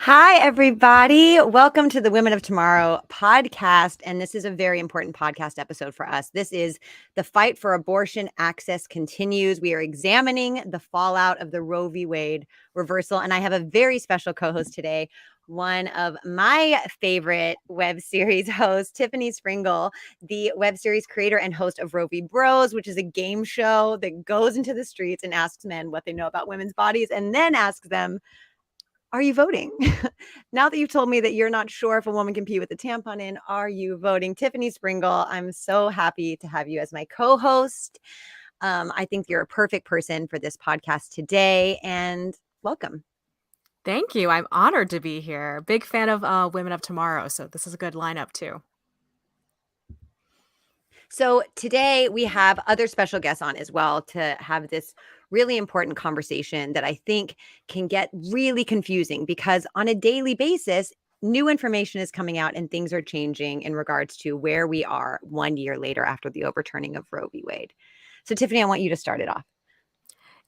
Hi, everybody. Welcome to the Women of Tomorrow podcast. And this is a very important podcast episode for us. This is the fight for abortion access continues. We are examining the fallout of the Roe v. Wade reversal. And I have a very special co-host today, one of my favorite web series hosts, Tiffany Springle, the web series creator and host of Roe v. Bros, which is a game show that goes into the streets and asks men what they know about women's bodies and then asks them, are you voting? Now that you've told me that you're not sure if a woman can pee with a tampon in, are you voting? Tiffany Springle, I'm so happy to have you as my co-host. I think you're a perfect person for this podcast today, and welcome. Thank you. I'm honored to be here. Big fan of Women of Tomorrow, so this is a good lineup too. So today we have other special guests on as well to have this really important conversation that I think can get really confusing because on a daily basis, new information is coming out and things are changing in regards to where we are 1 year later after the overturning of Roe v. Wade. So Tiffany, I want you to start it off.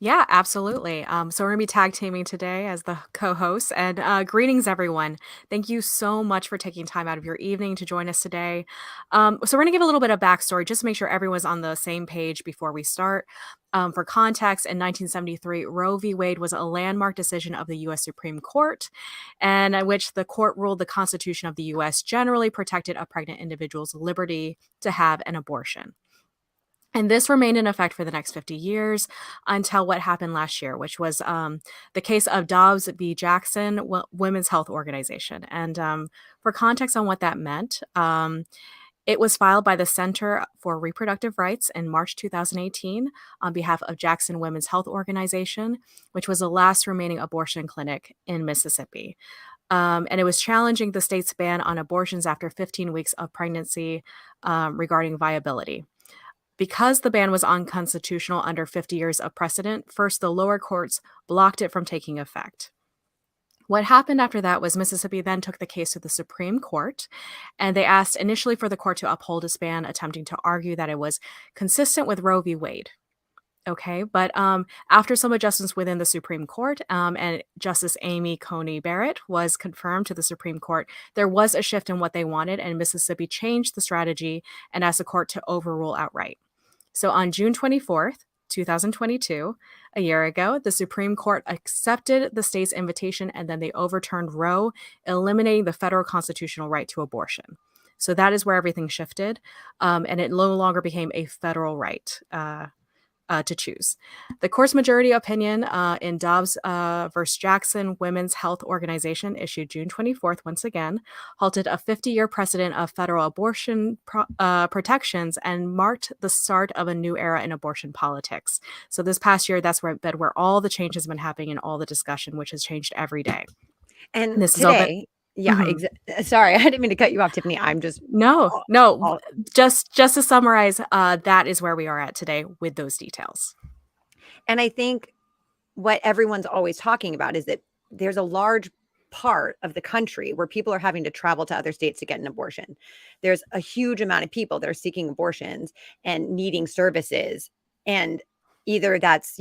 Yeah, absolutely. So we're going to be tag teaming today as the co-hosts. And greetings, everyone. Thank you so much for taking time out of your evening to join us today. So we're going to give a little bit of backstory just to make sure everyone's on the same page before we start. For context, in 1973, Roe v. Wade was a landmark decision of the U.S. Supreme Court, and in which the court ruled the Constitution of the U.S. generally protected a pregnant individual's liberty to have an abortion. And this remained in effect for the next 50 years until what happened last year, which was the case of Dobbs v. Jackson Women's Health Organization. And for context on what that meant, it was filed by the Center for Reproductive Rights in March 2018 on behalf of Jackson Women's Health Organization, which was the last remaining abortion clinic in Mississippi. And it was challenging the state's ban on abortions after 15 weeks of pregnancy regarding viability. Because the ban was unconstitutional under 50 years of precedent, first the lower courts blocked it from taking effect. What happened after that was Mississippi then took the case to the Supreme Court, and they asked initially for the court to uphold its ban, attempting to argue that it was consistent with Roe v. Wade. Okay, but after some adjustments within the Supreme Court and Justice Amy Coney Barrett was confirmed to the Supreme Court, there was a shift in what they wanted, and Mississippi changed the strategy and asked the court to overrule outright. So on June 24th, 2022, a year ago, the Supreme Court accepted the state's invitation and then they overturned Roe, eliminating the federal constitutional right to abortion. So that is where everything shifted, and it no longer became a federal right to choose. The court's majority opinion in Dobbs versus Jackson Women's Health Organization, issued June 24th, once again, halted a 50-year precedent of federal abortion protections and marked the start of a new era in abortion politics. So this past year, that's where all the change has been happening and all the discussion, which has changed every day. And this today, sorry, I didn't mean to cut you off, Tiffany. I'm just just to summarize, that is where we are at today with those details. And I think what everyone's always talking about is that there's a large part of the country where people are having to travel to other states to get an abortion. There's a huge amount of people that are seeking abortions and needing services, and either that's,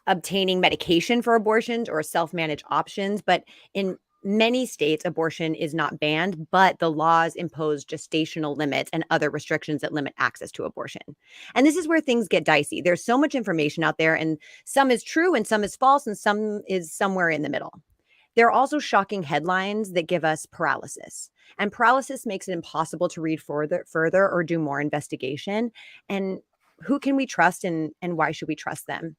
obtaining medication for abortions or self-managed options. But in many states, abortion is not banned, but the laws impose gestational limits and other restrictions that limit access to abortion. And this is where things get dicey. There's so much information out there, and some is true and some is false and some is somewhere in the middle. There are also shocking headlines that give us paralysis. And paralysis makes it impossible to read further or do more investigation. And who can we trust and why should we trust them?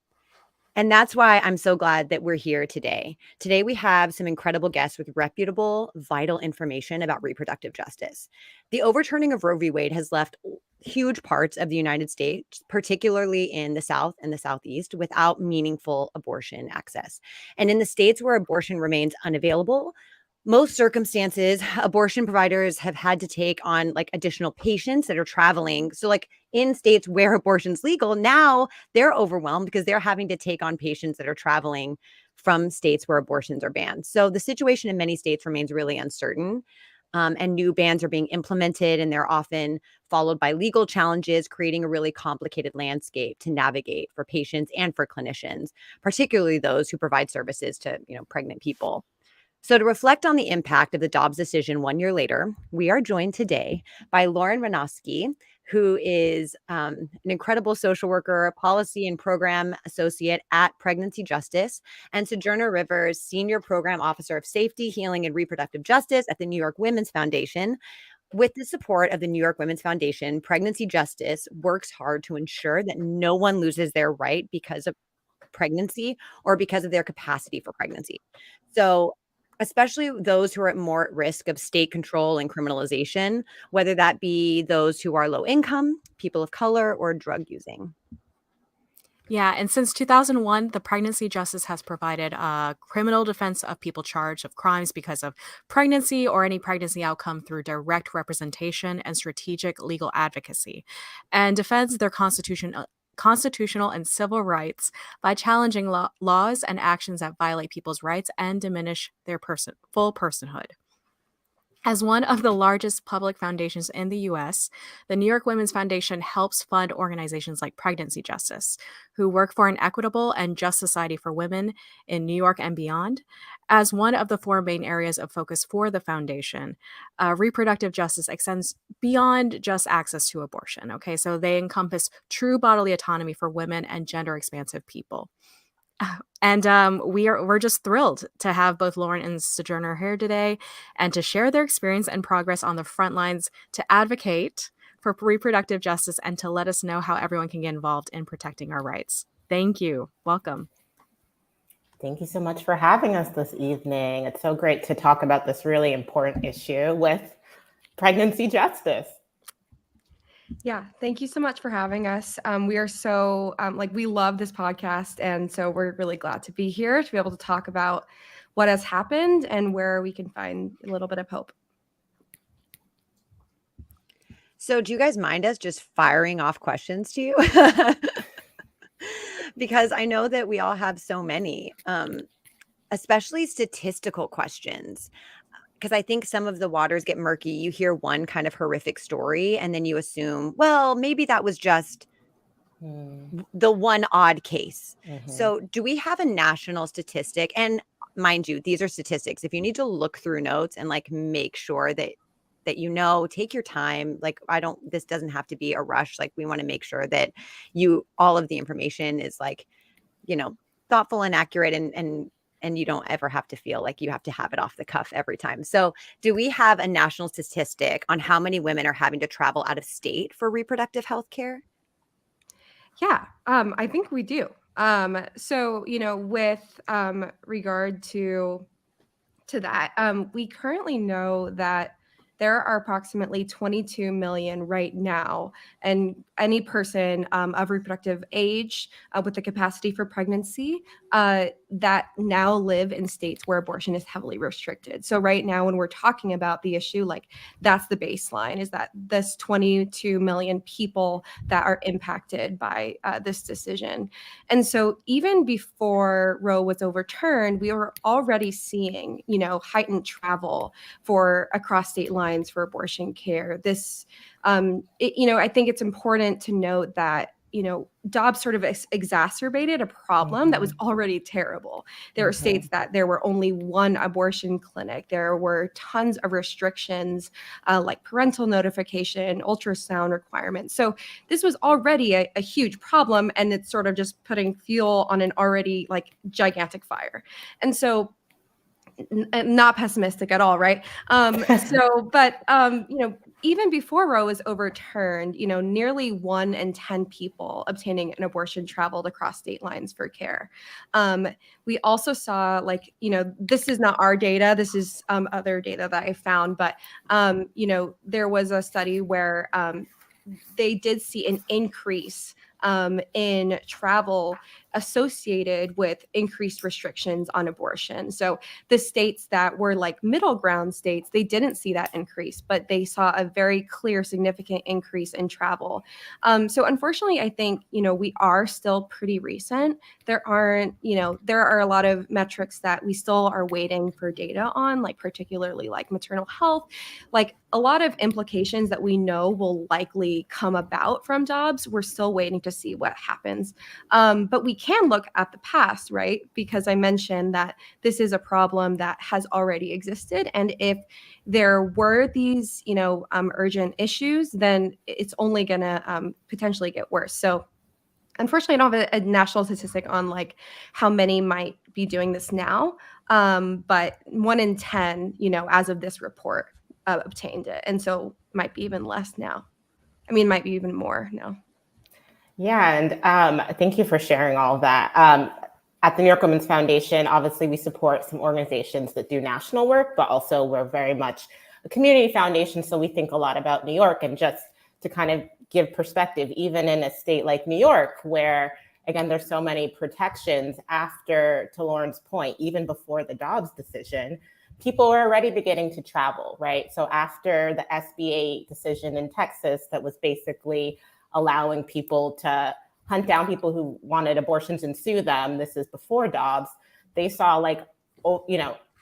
And that's why I'm so glad that we're here today. Today, we have some incredible guests with reputable, vital information about reproductive justice. The overturning of Roe v. Wade has left huge parts of the United States, particularly in the South and the Southeast, without meaningful abortion access. And in the states where abortion remains unavailable, most circumstances, abortion providers have had to take on like additional patients that are traveling. So, like in states where abortion's legal, now they're overwhelmed because they're having to take on patients that are traveling from states where abortions are banned. So, the situation in many states remains really uncertain. And new bans are being implemented, and they're often followed by legal challenges, creating a really complicated landscape to navigate for patients and for clinicians, particularly those who provide services to pregnant people. So, to reflect on the impact of the Dobbs decision 1 year later, we are joined today by Lauren Ranowski, who is an incredible social worker, policy and program associate at Pregnancy Justice, and Sojourner Rivers, senior program officer of safety, healing, and reproductive justice at the New York Women's Foundation. With the support of the New York Women's Foundation, Pregnancy Justice works hard to ensure that no one loses their right because of pregnancy or because of their capacity for pregnancy. So, especially those who are more at risk of state control and criminalization, whether that be those who are low income, people of color, or drug using. Yeah, and since 2001, the Pregnancy Justice has provided criminal defense of people charged of crimes because of pregnancy or any pregnancy outcome through direct representation and strategic legal advocacy, and defends their constitutional and civil rights by challenging laws and actions that violate people's rights and diminish their full personhood. As one of the largest public foundations in the US, the New York Women's Foundation helps fund organizations like Pregnancy Justice, who work for an equitable and just society for women in New York and beyond. As one of the four main areas of focus for the foundation, reproductive justice extends beyond just access to abortion. Okay, so they encompass true bodily autonomy for women and gender expansive people. And we're just thrilled to have both Lauren and Sojourner here today and to share their experience and progress on the front lines to advocate for reproductive justice and to let us know how everyone can get involved in protecting our rights. Thank you. Welcome. Thank you so much for having us this evening. It's so great to talk about this really important issue with pregnancy justice. Yeah, thank you so much for having us. We are so we love this podcast, and so we're really glad to be here to be able to talk about what has happened and where we can find a little bit of hope. So, do you guys mind us just firing off questions to you? Because I know that we all have so many, especially statistical questions. Because I think some of the waters get murky. You hear one kind of horrific story, and then you assume, well, maybe that was just the one odd case. So, do we have a national statistic? And mind you, these are statistics. If you need to look through notes and like make sure that take your time. Like, this doesn't have to be a rush. Like, we want to make sure that all of the information is like, thoughtful and accurate, and you don't ever have to feel like you have to have it off the cuff every time. So, do we have a national statistic on how many women are having to travel out of state for reproductive health care? Yeah, I think we do. So, with regard to that, we currently know that there are approximately 22 million right now, and any person of reproductive age with the capacity for pregnancy that now live in states where abortion is heavily restricted. So right now, when we're talking about the issue, like that's the baseline, is that this 22 million people that are impacted by this decision. And so even before Roe was overturned, we were already seeing, heightened travel for across state lines for abortion care. This, I think it's important to note that, Dobbs sort of exacerbated a problem that was already terrible. There were states that there were only one abortion clinic. There were tons of restrictions like parental notification, ultrasound requirements. So this was already a huge problem, and it's sort of just putting fuel on an already like gigantic fire. And so not pessimistic at all, right? Even before Roe was overturned, nearly 1 in 10 people obtaining an abortion traveled across state lines for care. We also saw, this is not our data, this is other data that I found, but there was a study where they did see an increase in travel associated with increased restrictions on abortion. So the states that were like middle ground states, they didn't see that increase, but they saw a very clear, significant increase in travel. So unfortunately, I think, we are still pretty recent. There are a lot of metrics that we still are waiting for data on, like particularly like maternal health, like a lot of implications that we know will likely come about from Dobbs. We're still waiting to see what happens. But we can look at the past, right? Because I mentioned that this is a problem that has already existed. And if there were these, urgent issues, then it's only going to potentially get worse. So unfortunately, I don't have a national statistic on like how many might be doing this now. But 1 in 10, as of this report, obtained it. And so might be even less now. I mean, might be even more now. Yeah, and thank you for sharing all of that. At the New York Women's Foundation, obviously we support some organizations that do national work, but also we're very much a community foundation. So we think a lot about New York, and just to kind of give perspective, even in a state like New York, where again, there's so many protections after, to Lauren's point, even before the Dobbs decision, people were already beginning to travel, right? So after the SB8 decision in Texas that was basically allowing people to hunt down people who wanted abortions and sue them, this is before Dobbs, they saw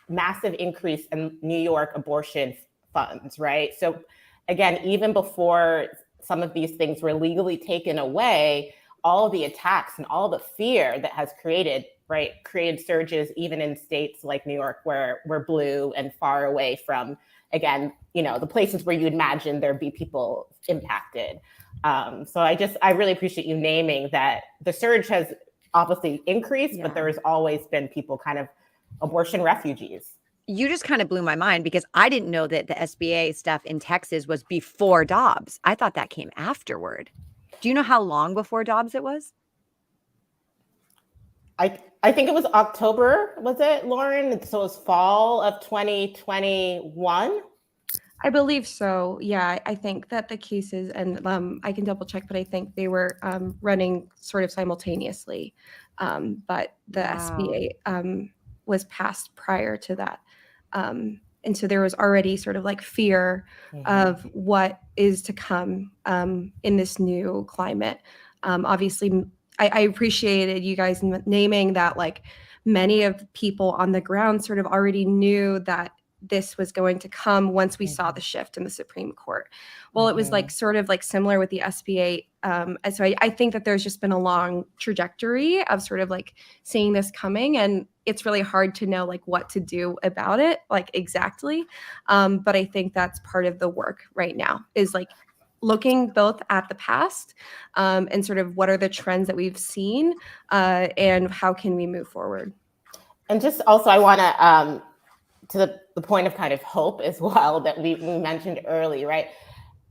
massive increase in New York abortion funds, right? So again, even before some of these things were legally taken away, all the attacks and all the fear that has created surges even in states like New York, where we're blue and far away from, again, the places where you'd imagine there'd be people impacted. So I really appreciate you naming that the surge has obviously increased, but there has always been people kind of abortion refugees. You just kind of blew my mind, because I didn't know that the SBA stuff in Texas was before Dobbs. I thought that came afterward. Do you know how long before Dobbs it was? I think it was October, was it, Lauren? So it was fall of 2021? I believe so. Yeah, I think that the cases, and I can double check, but I think they were running sort of simultaneously. But the SBA was passed prior to that. And so there was already sort of like fear of what is to come in this new climate. Obviously, I appreciated you guys naming that, like, many of the people on the ground sort of already knew that this was going to come once we saw the shift in the Supreme Court. Well, it was like sort of like similar with the SBA. So I think that there's just been a long trajectory of sort of like seeing this coming, and it's really hard to know like what to do about it, like exactly. But I think that's part of the work right now, is like looking both at the past and sort of what are the trends that we've seen and how can we move forward. And just also, I want to the point of kind of hope as well that we mentioned early, right?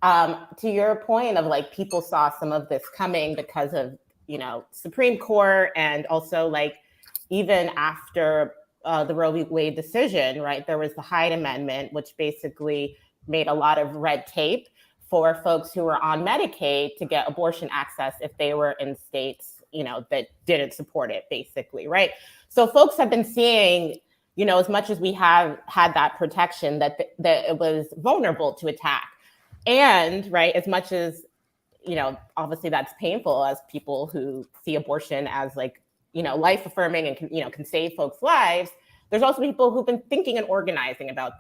To your point of like people saw some of this coming because of, Supreme Court, and also like even after the Roe v. Wade decision, right? There was the Hyde Amendment, which basically made a lot of red tape for folks who were on Medicaid to get abortion access if they were in states, that didn't support it, basically, right? So folks have been seeing, as much as we have had that protection, that it was vulnerable to attack. And, right, as much as, obviously that's painful as people who see abortion as like, life affirming and can save folks' lives, there's also people who've been thinking and organizing about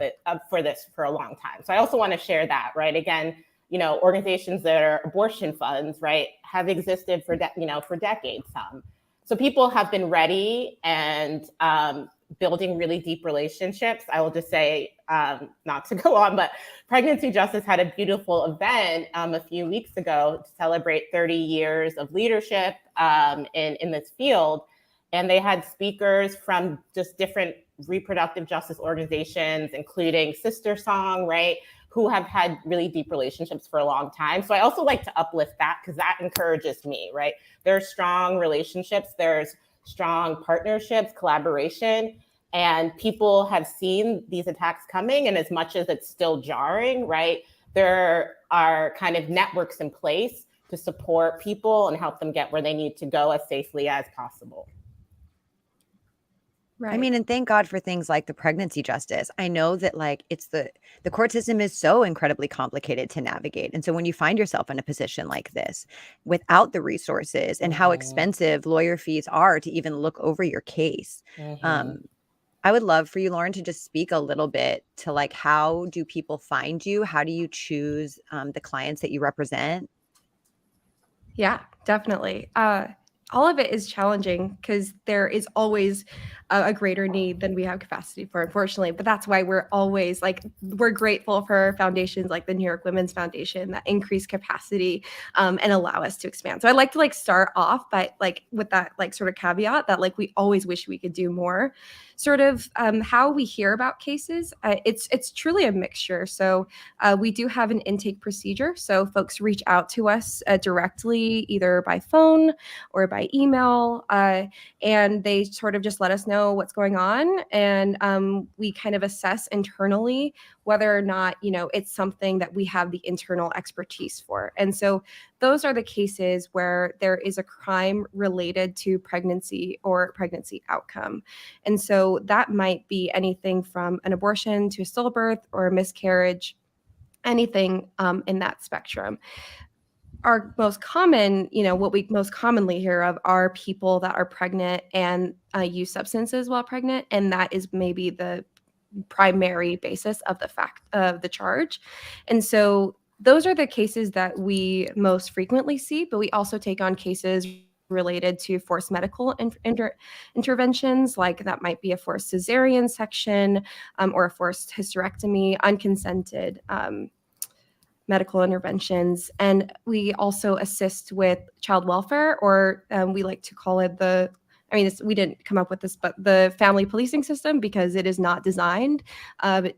for this for a long time. So I also want to share that, right? Again, organizations that are abortion funds, right, have existed for decades. So people have been ready and building really deep relationships. I will just say, not to go on, but Pregnancy Justice had a beautiful event a few weeks ago to celebrate 30 years of leadership in this field. And they had speakers from just different reproductive justice organizations, including Sister Song, right, who have had really deep relationships for a long time. So I also like to uplift that because that encourages me, right? There's strong relationships, there's strong partnerships, collaboration, and people have seen these attacks coming. And as much as it's still jarring, right, there are kind of networks in place to support people and help them get where they need to go as safely as possible. I mean, and thank God for things like the pregnancy justice. I know that like it's the court system is so incredibly complicated to navigate. And so when you find yourself in a position like this without the resources and how expensive lawyer fees are to even look over your case, I would love for you, Lauren, to just speak a little bit to like, how do people find you? How do you choose the clients that you represent? Yeah, definitely. All of it is challenging because there is always a greater need than we have capacity for, unfortunately. But that's why we're always like, we're grateful for foundations like the New York Women's Foundation that increase capacity and allow us to expand. So I'd like to like start off by like with that like sort of caveat that like we always wish we could do more. Sort of how we hear about cases, it's truly a mixture. So we do have an intake procedure. So folks reach out to us directly, either by phone or by email, and they sort of just let us know what's going on. And we kind of assess internally whether or not, you know, it's something that we have the internal expertise for. And so those are the cases where there is a crime related to pregnancy or pregnancy outcome. And so that might be anything from an abortion to a stillbirth or a miscarriage, anything in that spectrum. Our most common, you know, what we most commonly hear of are people that are pregnant and use substances while pregnant. And that is maybe the primary basis of the fact of the charge. And so those are the cases that we most frequently see, but we also take on cases related to forced medical interventions, like that might be a forced cesarean section or a forced hysterectomy, unconsented medical interventions. And we also assist with child welfare, or we like to call it we didn't come up with this, but the family policing system, because it is not designed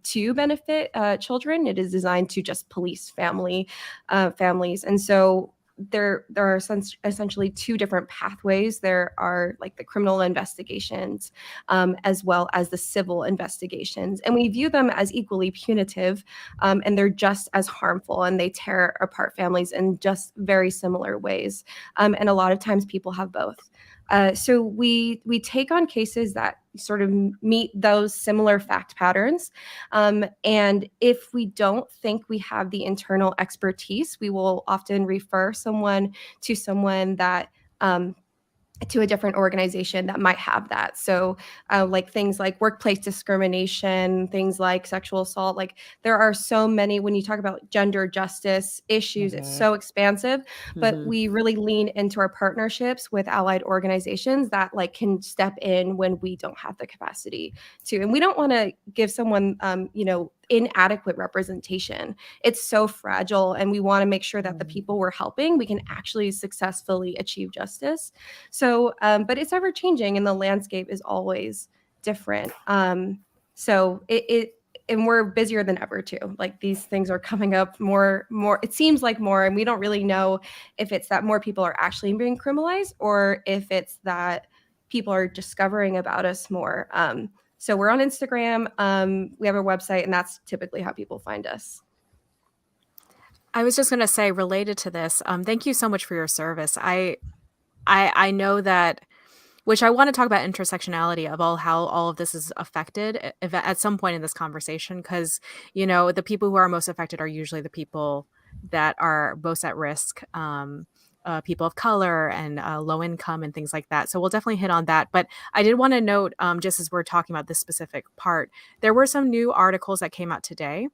to benefit children. It is designed to just police families. And so there are essentially two different pathways. There are like the criminal investigations as well as the civil investigations. And we view them as equally punitive, and they're just as harmful, and they tear apart families in just very similar ways. And a lot of times people have both. So we take on cases that sort of meet those similar fact patterns. And if we don't think we have the internal expertise, we will often refer someone to someone that to a different organization that might have that. So like things like workplace discrimination, things like sexual assault, like there are so many, when you talk about gender justice issues, it's so expansive, but we really lean into our partnerships with allied organizations that like can step in when we don't have the capacity to. And we don't want to give someone, inadequate representation. It's so fragile, and we want to make sure that the people we're helping, we can actually successfully achieve justice. So, but it's ever changing, and the landscape is always different. So and we're busier than ever too. Like these things are coming up more. It seems like more, and we don't really know if it's that more people are actually being criminalized or if it's that people are discovering about us more. So we're on Instagram. We have our website, and that's typically how people find us. I was just going to say, related to this, thank you so much for your service. I know that, which I want to talk about intersectionality of how all of this is affected at some point in this conversation, because, the people who are most affected are usually the people that are most at risk, people of color and low income and things like that. So we'll definitely hit on that. But I did want to note, just as we're talking about this specific part, there were some new articles that came out today.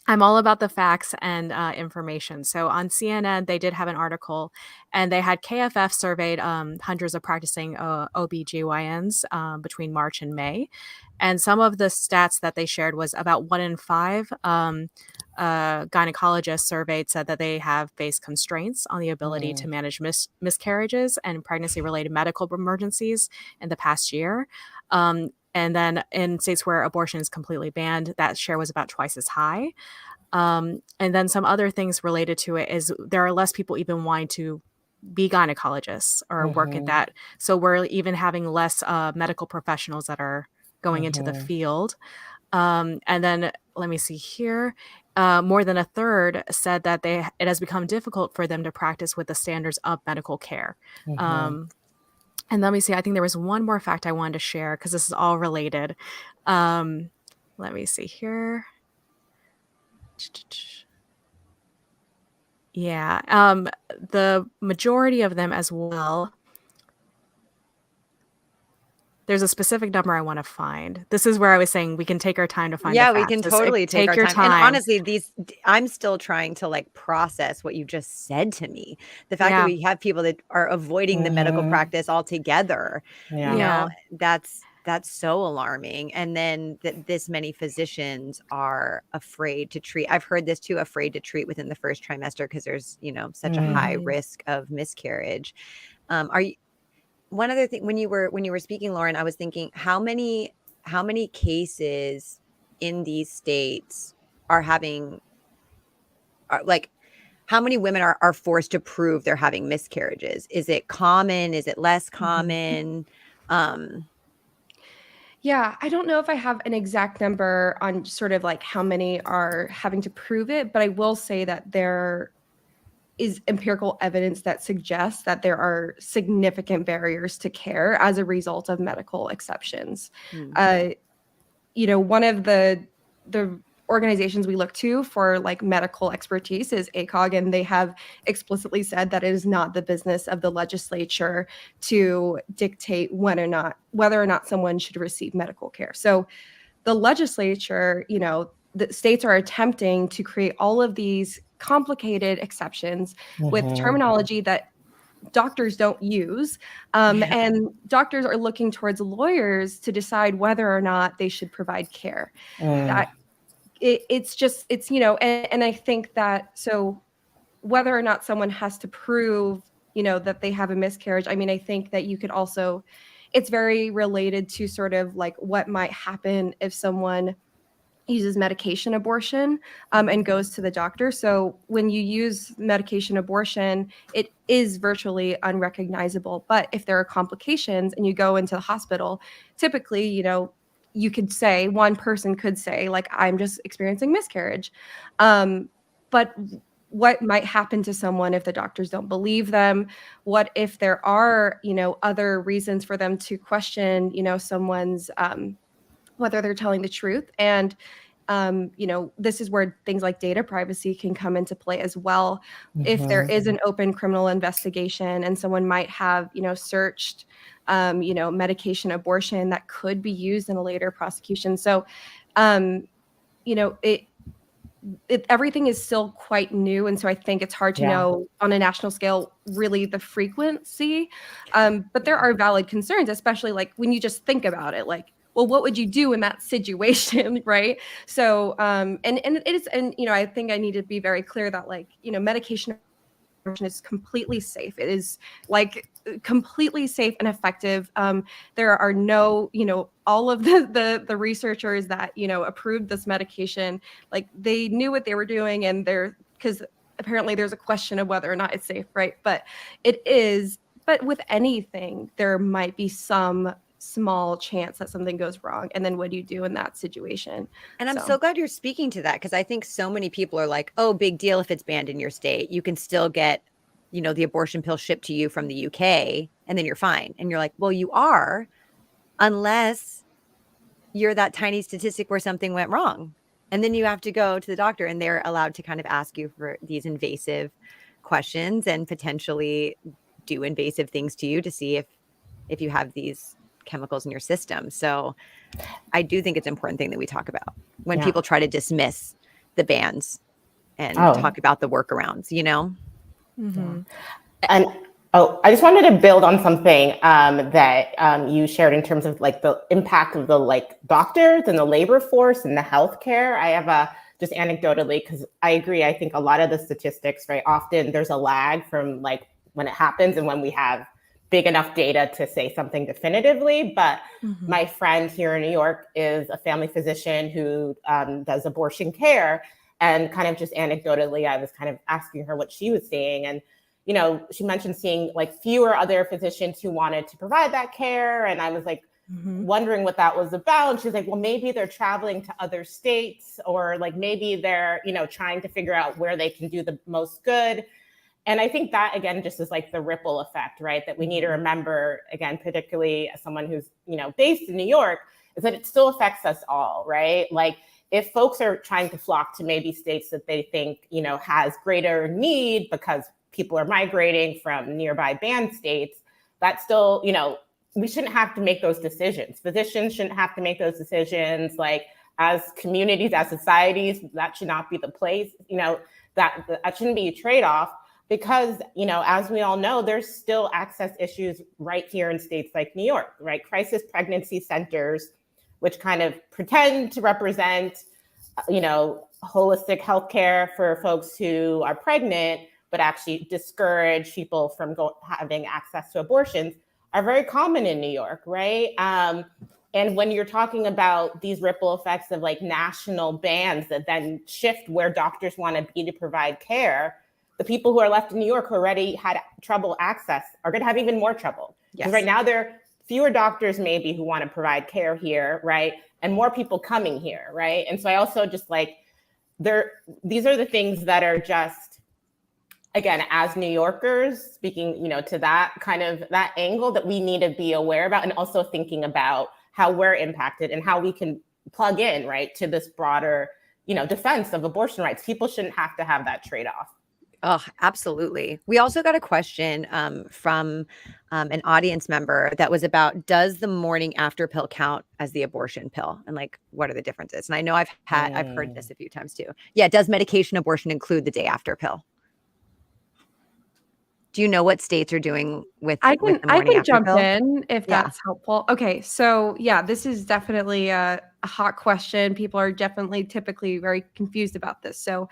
I'm all about the facts and information. So on CNN, they did have an article, and they had KFF surveyed hundreds of practicing OBGYNs between March and May. And some of the stats that they shared was about 1 in 5 gynecologists surveyed said that they have faced constraints on the ability to manage miscarriages and pregnancy-related medical emergencies in the past year. And then in states where abortion is completely banned, that share was about twice as high. And then some other things related to it is there are less people even wanting to be gynecologists or work at that. So we're even having less medical professionals that are going into the field. And then let me see here. More than a third said that it has become difficult for them to practice with the standards of medical care. And let me see, I think there was one more fact I wanted to share because this is all related. Let me see here. Yeah, the majority of them as well. There's a specific number I want to find. This is where I was saying we can take our time to find the Yeah, facts. we can totally take our your time. And honestly, I'm still trying to like process what you just said to me. The fact that Yeah. we have people that are avoiding the medical practice altogether, you know, that's so alarming. And then that this many physicians are afraid to treat. I've heard this too, afraid to treat within the first trimester because there's, you know, such a high risk of miscarriage. Are you? One other thing, when you were speaking, Lauren, I was thinking how many cases in these states are having like how many women are forced to prove they're having miscarriages? Is it common? Is it less common? Yeah, I don't know if I have an exact number on sort of like how many are having to prove it, but I will say that there is empirical evidence that suggests that there are significant barriers to care as a result of medical exceptions. You know, one of the organizations we look to for like medical expertise is ACOG, and they have explicitly said that it is not the business of the legislature to dictate whether or not someone should receive medical care. So the legislature, you know, the states are attempting to create all of these complicated exceptions with terminology that doctors don't use. And doctors are looking towards lawyers to decide whether or not they should provide care. It's you know, and I think that, so whether or not someone has to prove, you know, that they have a miscarriage, I mean, I think that you could also, it's very related to sort of like what might happen if someone uses medication abortion and goes to the doctor. So when you use medication abortion, it is virtually unrecognizable. But if there are complications and you go into the hospital, typically, you know, you could say, one person could say, like, I'm just experiencing miscarriage. But what might happen to someone if the doctors don't believe them? What if there are, you know, other reasons for them to question, you know, someone's whether they're telling the truth? And you know, this is where things like data privacy can come into play as well. If there is an open criminal investigation and someone might have, you know, searched, you know, medication abortion that could be used in a later prosecution. So, you know, everything is still quite new. And so I think it's hard to know on a national scale, really the frequency. But there are valid concerns, especially like when you just think about it, like, well, what would you do in that situation, right? So, and it is, and, you know, I think I need to be very clear that, like, you know, medication is completely safe. It is like completely safe and effective. There are no, you know, all of the researchers that, you know, approved this medication, like they knew what they were doing, and because apparently there's a question of whether or not it's safe, right? But it is. But with anything, there might be some small chance that something goes wrong, and then what do you do in that situation? And I'm so glad you're speaking to that, because I think so many people are like, oh, big deal if it's banned in your state. You can still get, you know, the abortion pill shipped to you from the UK, and then you're fine. And you're like, well, you are, unless you're that tiny statistic where something went wrong. And then you have to go to the doctor, and they're allowed to kind of ask you for these invasive questions and potentially do invasive things to you to see if you have these chemicals in your system. So I do think it's an important thing that we talk about when people try to dismiss the bans and talk about the workarounds, you know? And I just wanted to build on something that you shared in terms of like the impact of the like doctors and the labor force and the healthcare. I have just anecdotally, because I agree, I think a lot of the statistics, right, often there's a lag from like when it happens and when we have big enough data to say something definitively. But my friend here in New York is a family physician who does abortion care. And kind of just anecdotally, I was kind of asking her what she was seeing. And, you know, she mentioned seeing like fewer other physicians who wanted to provide that care. And I was like, wondering what that was about. And she's like, well, maybe they're traveling to other states, or like maybe they're, you know, trying to figure out where they can do the most good. And I think that, again, just is like the ripple effect, right? That we need to remember, again, particularly as someone who's, you know, based in New York, is that it still affects us all, right? Like if folks are trying to flock to maybe states that they think, you know, has greater need because people are migrating from nearby banned states, that's still, you know, we shouldn't have to make those decisions. Physicians shouldn't have to make those decisions. Like as communities, as societies, that should not be the place, you know, that shouldn't be a trade-off. Because, you know, as we all know, there's still access issues right here in states like New York, right? Crisis pregnancy centers, which kind of pretend to represent, you know, holistic healthcare for folks who are pregnant, but actually discourage people from having access to abortions, are very common in New York, right? And when you're talking about these ripple effects of like national bans that then shift where doctors want to be to provide care, the people who are left in New York who already had trouble access are going to have even more trouble. Because right now there are fewer doctors maybe who want to provide care here, right? And more people coming here, right? And so I also just like, these are the things that are just, again, as New Yorkers, speaking, you know, to that kind of that angle that we need to be aware about, and also thinking about how we're impacted and how we can plug in, right, to this broader, you know, defense of abortion rights. People shouldn't have to have that trade-off. Oh, absolutely. We also got a question from an audience member that was about, does the morning after pill count as the abortion pill? And like, what are the differences? And I know I've heard this a few times too. Yeah. Does medication abortion include the day after pill? Do you know what states are doing with the morning after pill? I can jump in if that's helpful. Okay, so yeah, this is definitely a hot question. People are typically very confused about this. So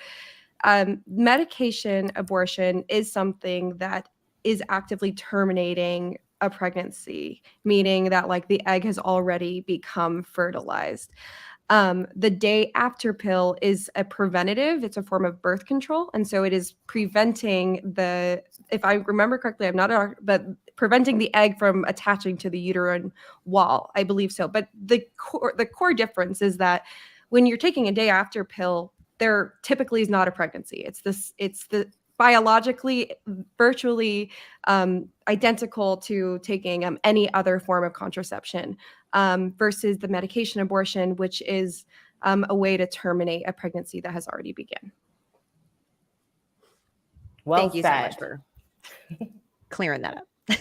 medication abortion is something that is actively terminating a pregnancy, meaning that like the egg has already become fertilized. The day after pill is a preventative. It's a form of birth control. And so it is preventing if I remember correctly, I'm not a doctor, but preventing the egg from attaching to the uterine wall. I believe so. But the core difference is that when you're taking a day after pill, there typically is not a pregnancy. It's the biologically virtually identical to taking any other form of contraception versus the medication abortion, which is a way to terminate a pregnancy that has already begun. Thank you so much for clearing that up.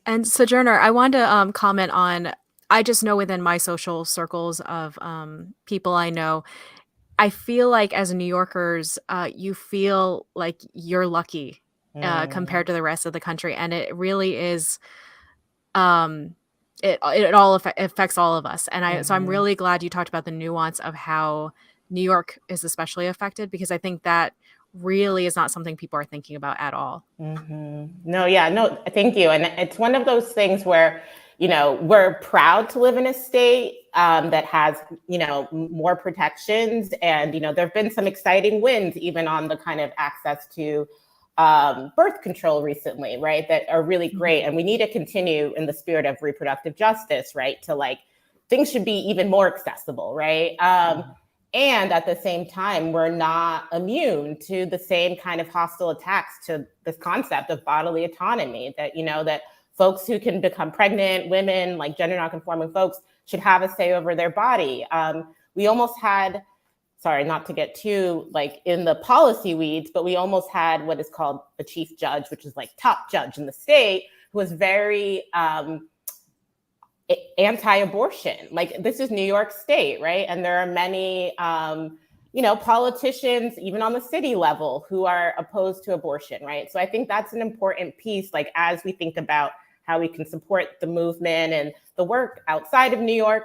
And Sojourner, I wanted to comment on, I just know within my social circles of people I know, I feel like as New Yorkers, you feel like you're lucky compared to the rest of the country. And it really is, it all affects all of us. And so I'm really glad you talked about the nuance of how New York is especially affected, because I think that really is not something people are thinking about at all. No, thank you. And it's one of those things where, you know, we're proud to live in a state that has, you know, more protections. And, you know, there have been some exciting wins even on the kind of access to birth control recently, right, that are really great. And we need to continue in the spirit of reproductive justice, right, to like, things should be even more accessible, right? And at the same time, we're not immune to the same kind of hostile attacks to this concept of bodily autonomy, that, you know, that folks who can become pregnant, women, like gender nonconforming folks, should have a say over their body. We almost had, sorry, not to get too like in the policy weeds, but we almost had what is called a chief judge, which is like top judge in the state, who was very anti-abortion. Like, this is New York State, right? And there are many, you know, politicians, even on the city level, who are opposed to abortion, right? So I think that's an important piece, like, as we think about how we can support the movement and the work outside of New York,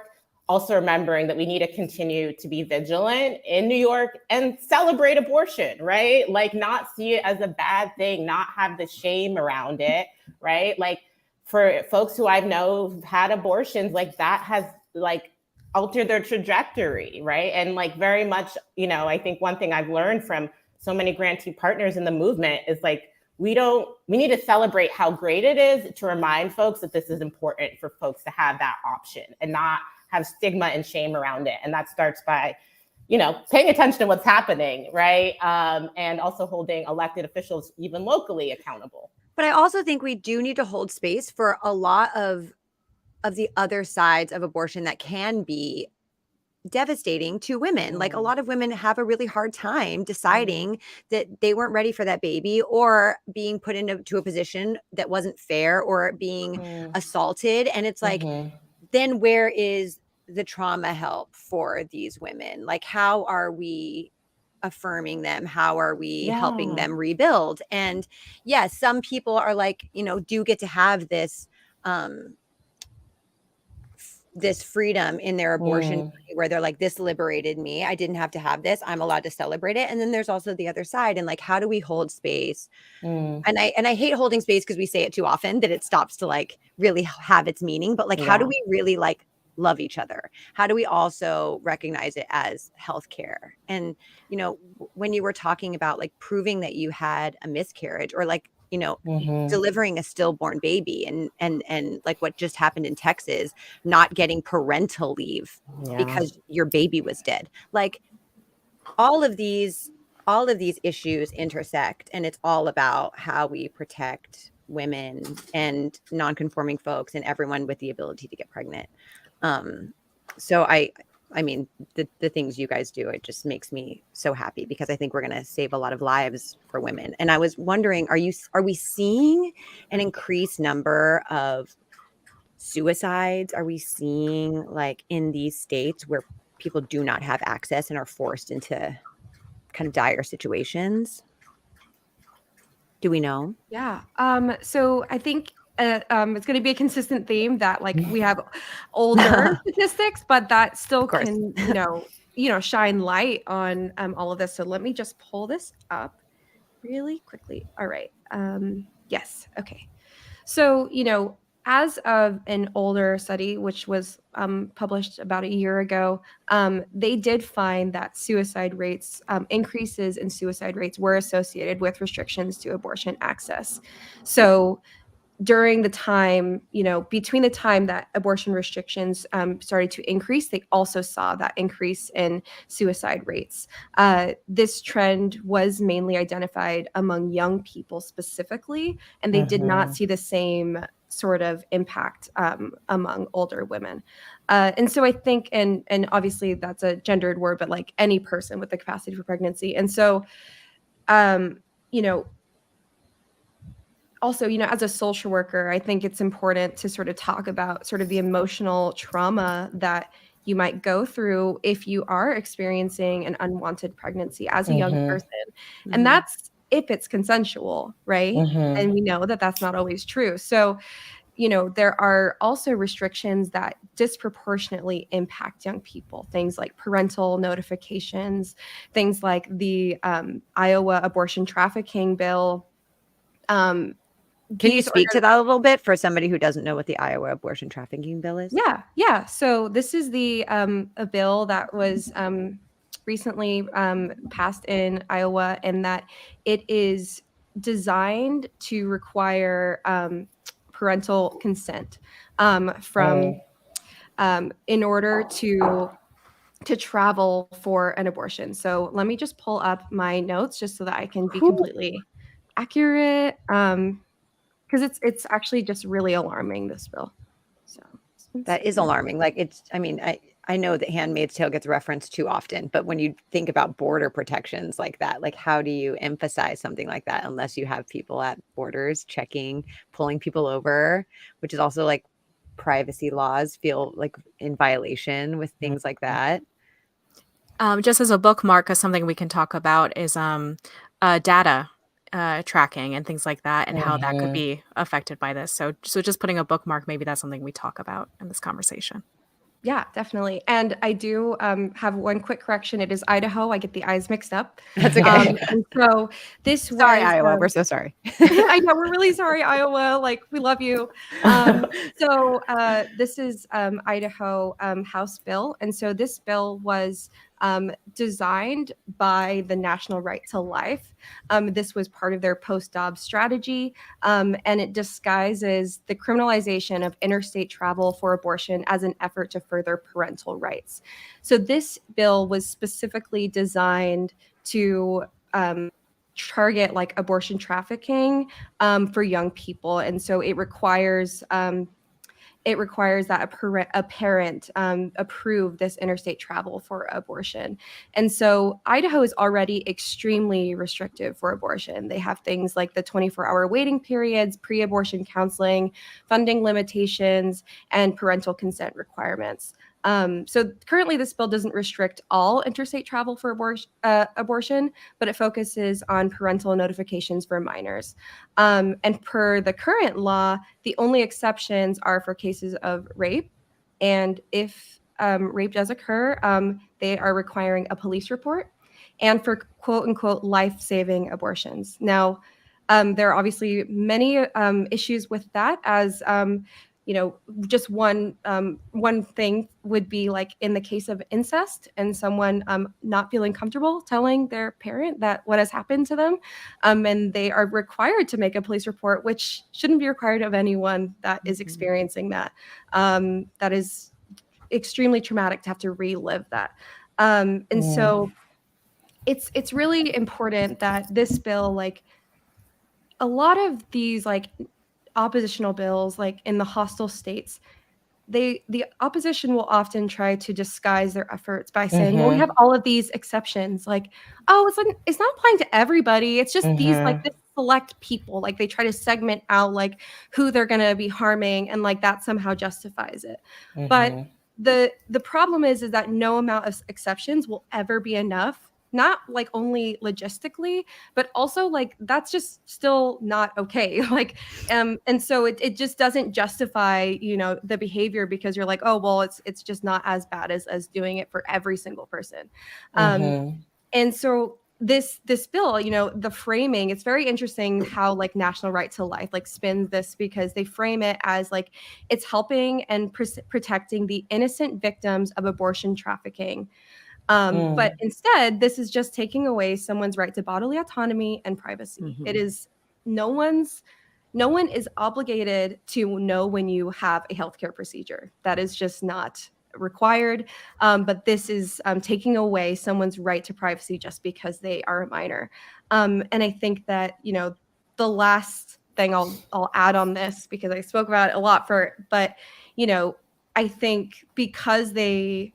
also remembering that we need to continue to be vigilant in New York and celebrate abortion, right? Like not see it as a bad thing, not have the shame around it, right? Like for folks who I know who've had abortions, like that has like altered their trajectory, right? And like very much, you know, I think one thing I've learned from so many grantee partners in the movement is like, we need to celebrate how great it is to remind folks that this is important for folks to have that option and not have stigma and shame around it. And that starts by, you know, paying attention to what's happening, right? And also holding elected officials, even locally, accountable. But I also think we do need to hold space for a lot of the other sides of abortion that can be devastating to women. Like a lot of women have a really hard time deciding that they weren't ready for that baby, or being put into a position that wasn't fair, or being assaulted. And it's like, then where is the trauma help for these women? Like, how are we affirming them? How are we helping them rebuild? And yes, some people are like, you know, do get to have this this freedom in their abortion where they're like, this liberated me. I didn't have to have this. I'm allowed to celebrate it. And then there's also the other side. And like, how do we hold space? And I hate holding space because we say it too often that it stops to like really have its meaning. But like, how do we really like love each other? How do we also recognize it as healthcare? And, you know, when you were talking about like proving that you had a miscarriage, or like, you know, delivering a stillborn baby, and like what just happened in Texas, not getting parental leave because your baby was dead. Like all of these issues intersect, and it's all about how we protect women and non-conforming folks and everyone with the ability to get pregnant. So I mean, the things you guys do, it just makes me so happy, because I think we're going to save a lot of lives for women. And I was wondering, are we seeing an increased number of suicides? Are we seeing like in these states where people do not have access and are forced into kind of dire situations? Do we know? Yeah. So I think it's going to be a consistent theme that like we have older statistics, but that still can, you know, shine light on all of this. So let me just pull this up really quickly. All right. Yes. Okay. So, you know, as of an older study, which was published about a year ago, they did find that suicide rates, increases in suicide rates were associated with restrictions to abortion access. So during the time, you know, between the time that abortion restrictions started to increase, they also saw that increase in suicide rates. This trend was mainly identified among young people specifically, and they did not see the same sort of impact among older women. And so I think, and obviously that's a gendered word, but like any person with the capacity for pregnancy. And so, you know, also, you know, as a social worker, I think it's important to sort of talk about sort of the emotional trauma that you might go through if you are experiencing an unwanted pregnancy as a young person. And that's if it's consensual, right? And we know that that's not always true. So, you know, there are also restrictions that disproportionately impact young people, things like parental notifications, things like the Iowa abortion trafficking bill. Can you speak to that a little bit for somebody who doesn't know what the Iowa abortion trafficking bill is? Yeah. So this is the a bill that was recently passed in Iowa, and that it is designed to require parental consent from in order to travel for an abortion. So let me just pull up my notes just so that I can be completely accurate. Because it's actually just really alarming, this bill. So that is alarming. Like it's, I mean, I know that Handmaid's Tale gets referenced too often, but when you think about border protections like that, like how do you emphasize something like that unless you have people at borders checking, pulling people over, which is also like privacy laws feel like in violation with things like that. Just as a bookmark, something we can talk about is data tracking and things like that, and how that could be affected by this. So just putting a bookmark, maybe that's something we talk about in this conversation. Yeah, definitely. And I do have one quick correction. It is Idaho. I get the eyes mixed up. That's okay. And so this Sorry, was Iowa. We're so sorry. I know, we're really sorry, Iowa. Like, we love you. This is Idaho House bill. And so this bill was designed by the National Right to Life. This was part of their post-Dobbs strategy, and it disguises the criminalization of interstate travel for abortion as an effort to further parental rights. So this bill was specifically designed to target like abortion trafficking for young people, and so it requires that a parent approve this interstate travel for abortion. And so Idaho is already extremely restrictive for abortion. They have things like the 24-hour waiting periods, pre-abortion counseling, funding limitations, and parental consent requirements. So currently this bill doesn't restrict all interstate travel for abortion, but it focuses on parental notifications for minors. And per the current law, the only exceptions are for cases of rape. And if rape does occur, they are requiring a police report, and for quote unquote life-saving abortions. Now, there are obviously many issues with that, as just one thing would be like in the case of incest and someone not feeling comfortable telling their parent that what has happened to them, and they are required to make a police report, which shouldn't be required of anyone that is experiencing that. That is extremely traumatic to have to relive that. So it's really important that this bill, like a lot of these like oppositional bills, like in the hostile states, the opposition will often try to disguise their efforts by saying, well, we have all of these exceptions, like, oh, it's not applying to everybody, it's just these like this select people, like they try to segment out like who they're going to be harming, and like that somehow justifies it. But the problem is that no amount of exceptions will ever be enough, not like only logistically, but also like that's just still not okay. Like, and so it just doesn't justify, the behavior, because you're like, oh, well, it's just not as bad as doing it for every single person. And so this bill, the framing, it's very interesting how like National Right to Life like spins this, because they frame it as like it's helping and protecting the innocent victims of abortion trafficking. But instead, this is just taking away someone's right to bodily autonomy and privacy. It is no one is obligated to know when you have a healthcare procedure. That is just not required. But this is taking away someone's right to privacy just because they are a minor. And I think that, the last thing I'll add on this, because I spoke about it a lot but I think because they're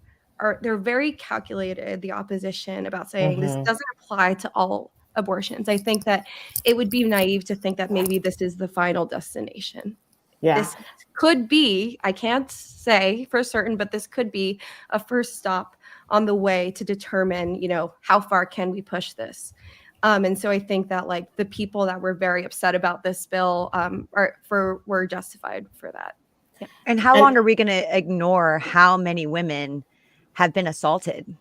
very calculated, the opposition, about saying this doesn't apply to all abortions. I think that it would be naive to think that maybe this is the final destination. Yeah. This could be, I can't say for certain, but this could be a first stop on the way to determine, how far can we push this. And so I think that like the people that were very upset about this bill were justified for that. Yeah. And how long are we going to ignore how many women have been assaulted?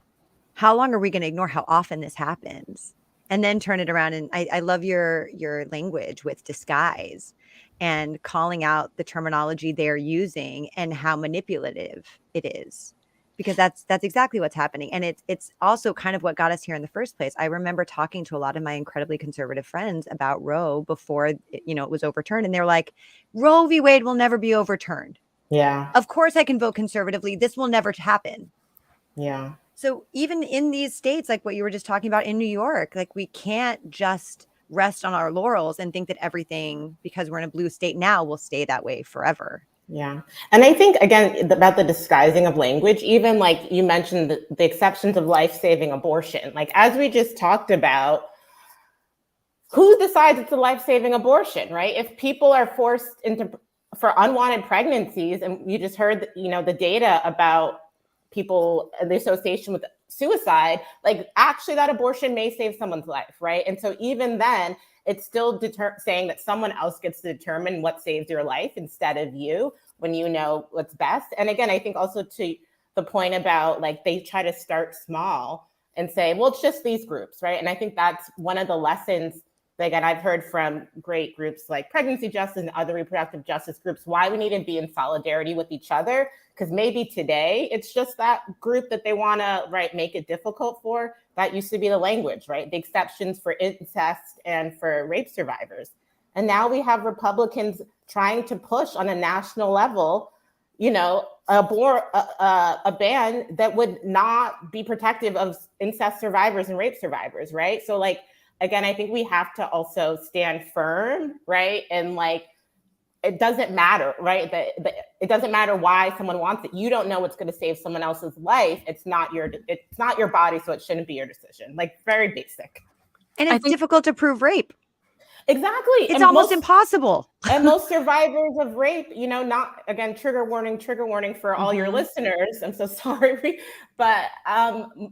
How long are we going to ignore how often this happens? And then turn it around. And I love your language with disguise and calling out the terminology they're using and how manipulative it is, because that's exactly what's happening. And it's also kind of what got us here in the first place. I remember talking to a lot of my incredibly conservative friends about Roe before it was overturned, and they're like, Roe v. Wade will never be overturned. Yeah. Of course I can vote conservatively. This will never happen. Yeah. So even in these states, like what you were just talking about in New York, like we can't just rest on our laurels and think that everything, because we're in a blue state now, will stay that way forever. Yeah. And I think, again, about the disguising of language, even like you mentioned the exceptions of life-saving abortion, like as we just talked about, who decides it's a life-saving abortion, right? If people are forced for unwanted pregnancies, and you just heard, the data about people, the association with suicide, like actually that abortion may save someone's life, right? And so even then, it's still saying that someone else gets to determine what saves your life instead of you, when you know what's best. And again, I think also to the point about like they try to start small and say, well, it's just these groups, right? And I think that's one of the lessons that, again, I've heard from great groups like pregnancy justice and other reproductive justice groups, why we need to be in solidarity with each other. Because maybe today it's just that group that they want to, right, make it difficult for. That used to be the language, right? The exceptions for incest and for rape survivors. And now we have Republicans trying to push on a national level, you know, a ban that would not be protective of incest survivors and rape survivors, right? So like, again, I think we have to also stand firm, right? And like, it doesn't matter, right? It doesn't matter why someone wants it. You don't know what's going to save someone else's life. It's not your body, so it shouldn't be your decision. Like, very basic. And it's difficult to prove rape. Exactly. It's almost impossible. And most survivors of rape, you know, not, again, trigger warning for all your listeners. I'm so sorry. But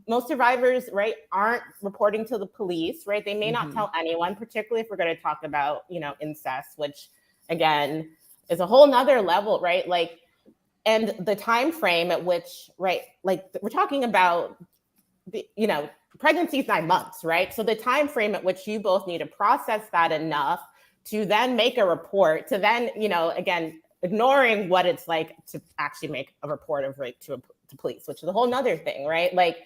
most survivors, right, aren't reporting to the police, right? They may not tell anyone, particularly if we're going to talk about, you know, incest, which, again, is a whole nother level, right? Like, and the time frame at which, right, like we're talking about, you know, pregnancy is 9 months, right? So the time frame at which you both need to process that enough to then make a report, to then, you know, again, ignoring what it's like to actually make a report of rape to police, which is a whole nother thing, right? Like,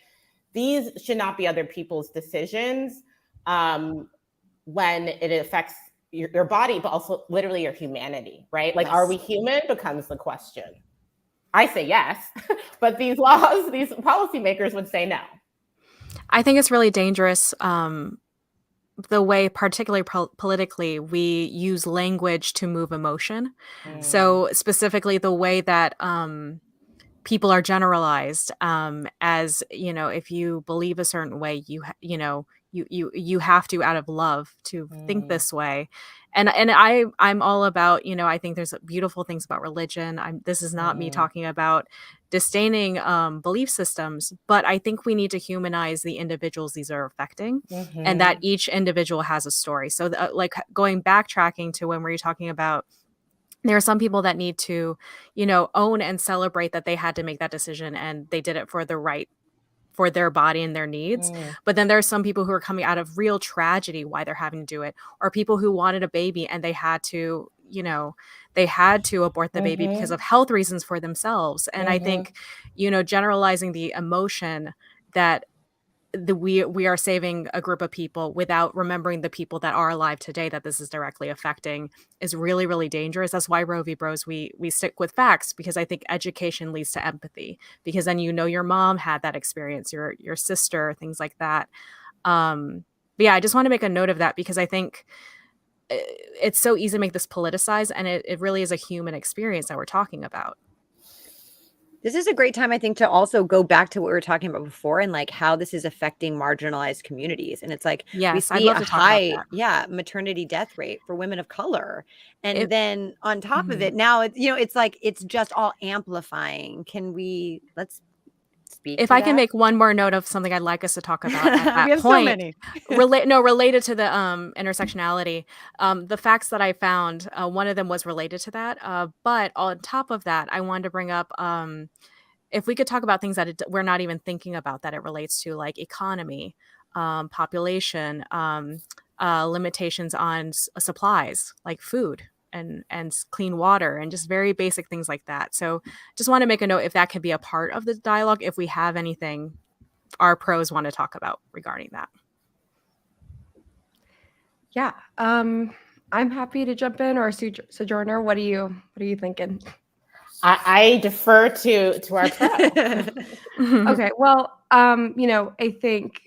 these should not be other people's decisions when it affects your body, but also literally your humanity, right? Like, are we human becomes the question. I say yes, but these laws, these policymakers would say no. I think it's really dangerous the way, particularly politically, we use language to move emotion. So specifically the way that people are generalized as, you know, if you believe a certain way, you have to, out of love, to think this way. And I'm all about, you know, I think there's beautiful things about religion. This is not me talking about disdaining belief systems, but I think we need to humanize the individuals these are affecting, and that each individual has a story. So like backtracking to when we were talking about, there are some people that need to, you know, own and celebrate that they had to make that decision and they did it for the right, for their body and their needs. But then there are some people who are coming out of real tragedy why they're having to do it, or people who wanted a baby and they had to, you know, they had to abort the baby because of health reasons for themselves. And I think, you know, generalizing the emotion that we are saving a group of people without remembering the people that are alive today that this is directly affecting is really, really dangerous. That's why Roe v. Bros, we stick with facts, because I think education leads to empathy, because then, you know, your mom had that experience, your sister, things like that. But yeah, I just want to make a note of that, because I think it's so easy to make this politicized, and it really is a human experience that we're talking about. This is a great time, I think, to also go back to what we were talking about before, and like how this is affecting marginalized communities. And it's like, yes, we I'd see love a to talk high, about that. maternity death rate for women of color. And then on top of it, now it's, you know, it's like, it's just all amplifying. Let's speak if to I can that? make one more note of something I'd like us to talk about at that We have point. so many. Related to the intersectionality, the facts that I found, one of them was related to that. But on top of that, I wanted to bring up, if we could talk about things that we're not even thinking about that it relates to, like economy, population, limitations on supplies like food and clean water, and just very basic things like that. So just want to make a note if that could be a part of the dialogue, if we have anything our pros want to talk about regarding that. Yeah, I'm happy to jump in, or Sojourner, what are you thinking? I defer to our pro. Okay, well, you know, I think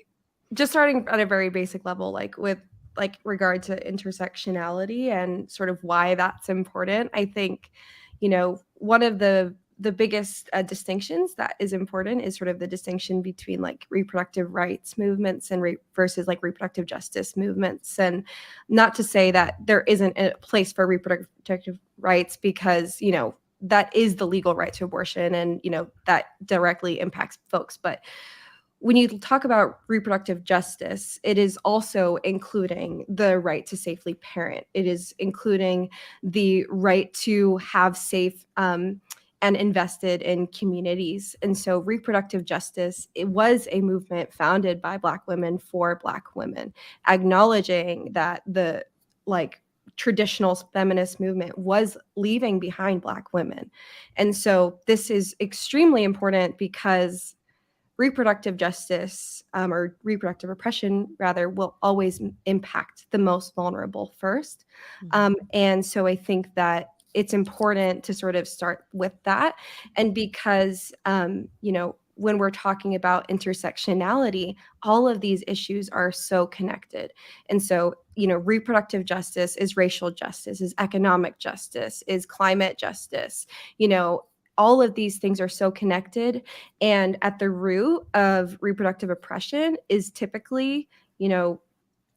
just starting at a very basic level, like with like regard to intersectionality and sort of why that's important, I think, you know, one of the biggest distinctions that is important is sort of the distinction between like reproductive rights movements and versus like reproductive justice movements. And not to say that there isn't a place for reproductive rights, because, you know, that is the legal right to abortion, and, you know, that directly impacts folks. But when you talk about reproductive justice, it is also including the right to safely parent. It is including the right to have safe and invested in communities. And so reproductive justice, it was a movement founded by Black women for Black women, acknowledging that the traditional feminist movement was leaving behind Black women. And so this is extremely important because reproductive justice or reproductive oppression, rather, will always impact the most vulnerable first. And so I think that it's important to sort of start with that. And because, when we're talking about intersectionality, all of these issues are so connected. And so, reproductive justice is racial justice, is economic justice, is climate justice, all of these things are so connected. And at the root of reproductive oppression is typically,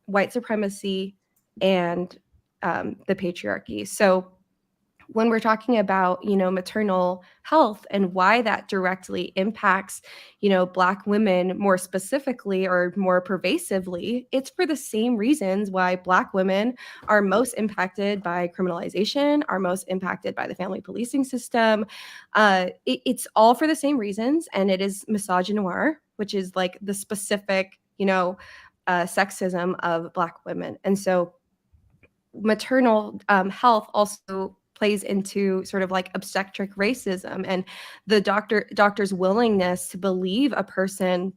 white supremacy and the patriarchy. So when we're talking about, maternal health and why that directly impacts, Black women more specifically or more pervasively, it's for the same reasons why Black women are most impacted by criminalization, are most impacted by the family policing system. It's all for the same reasons. And it is misogynoir, which is like the specific, sexism of Black women. And so maternal health also plays into sort of like obstetric racism and the doctor's willingness to believe a person,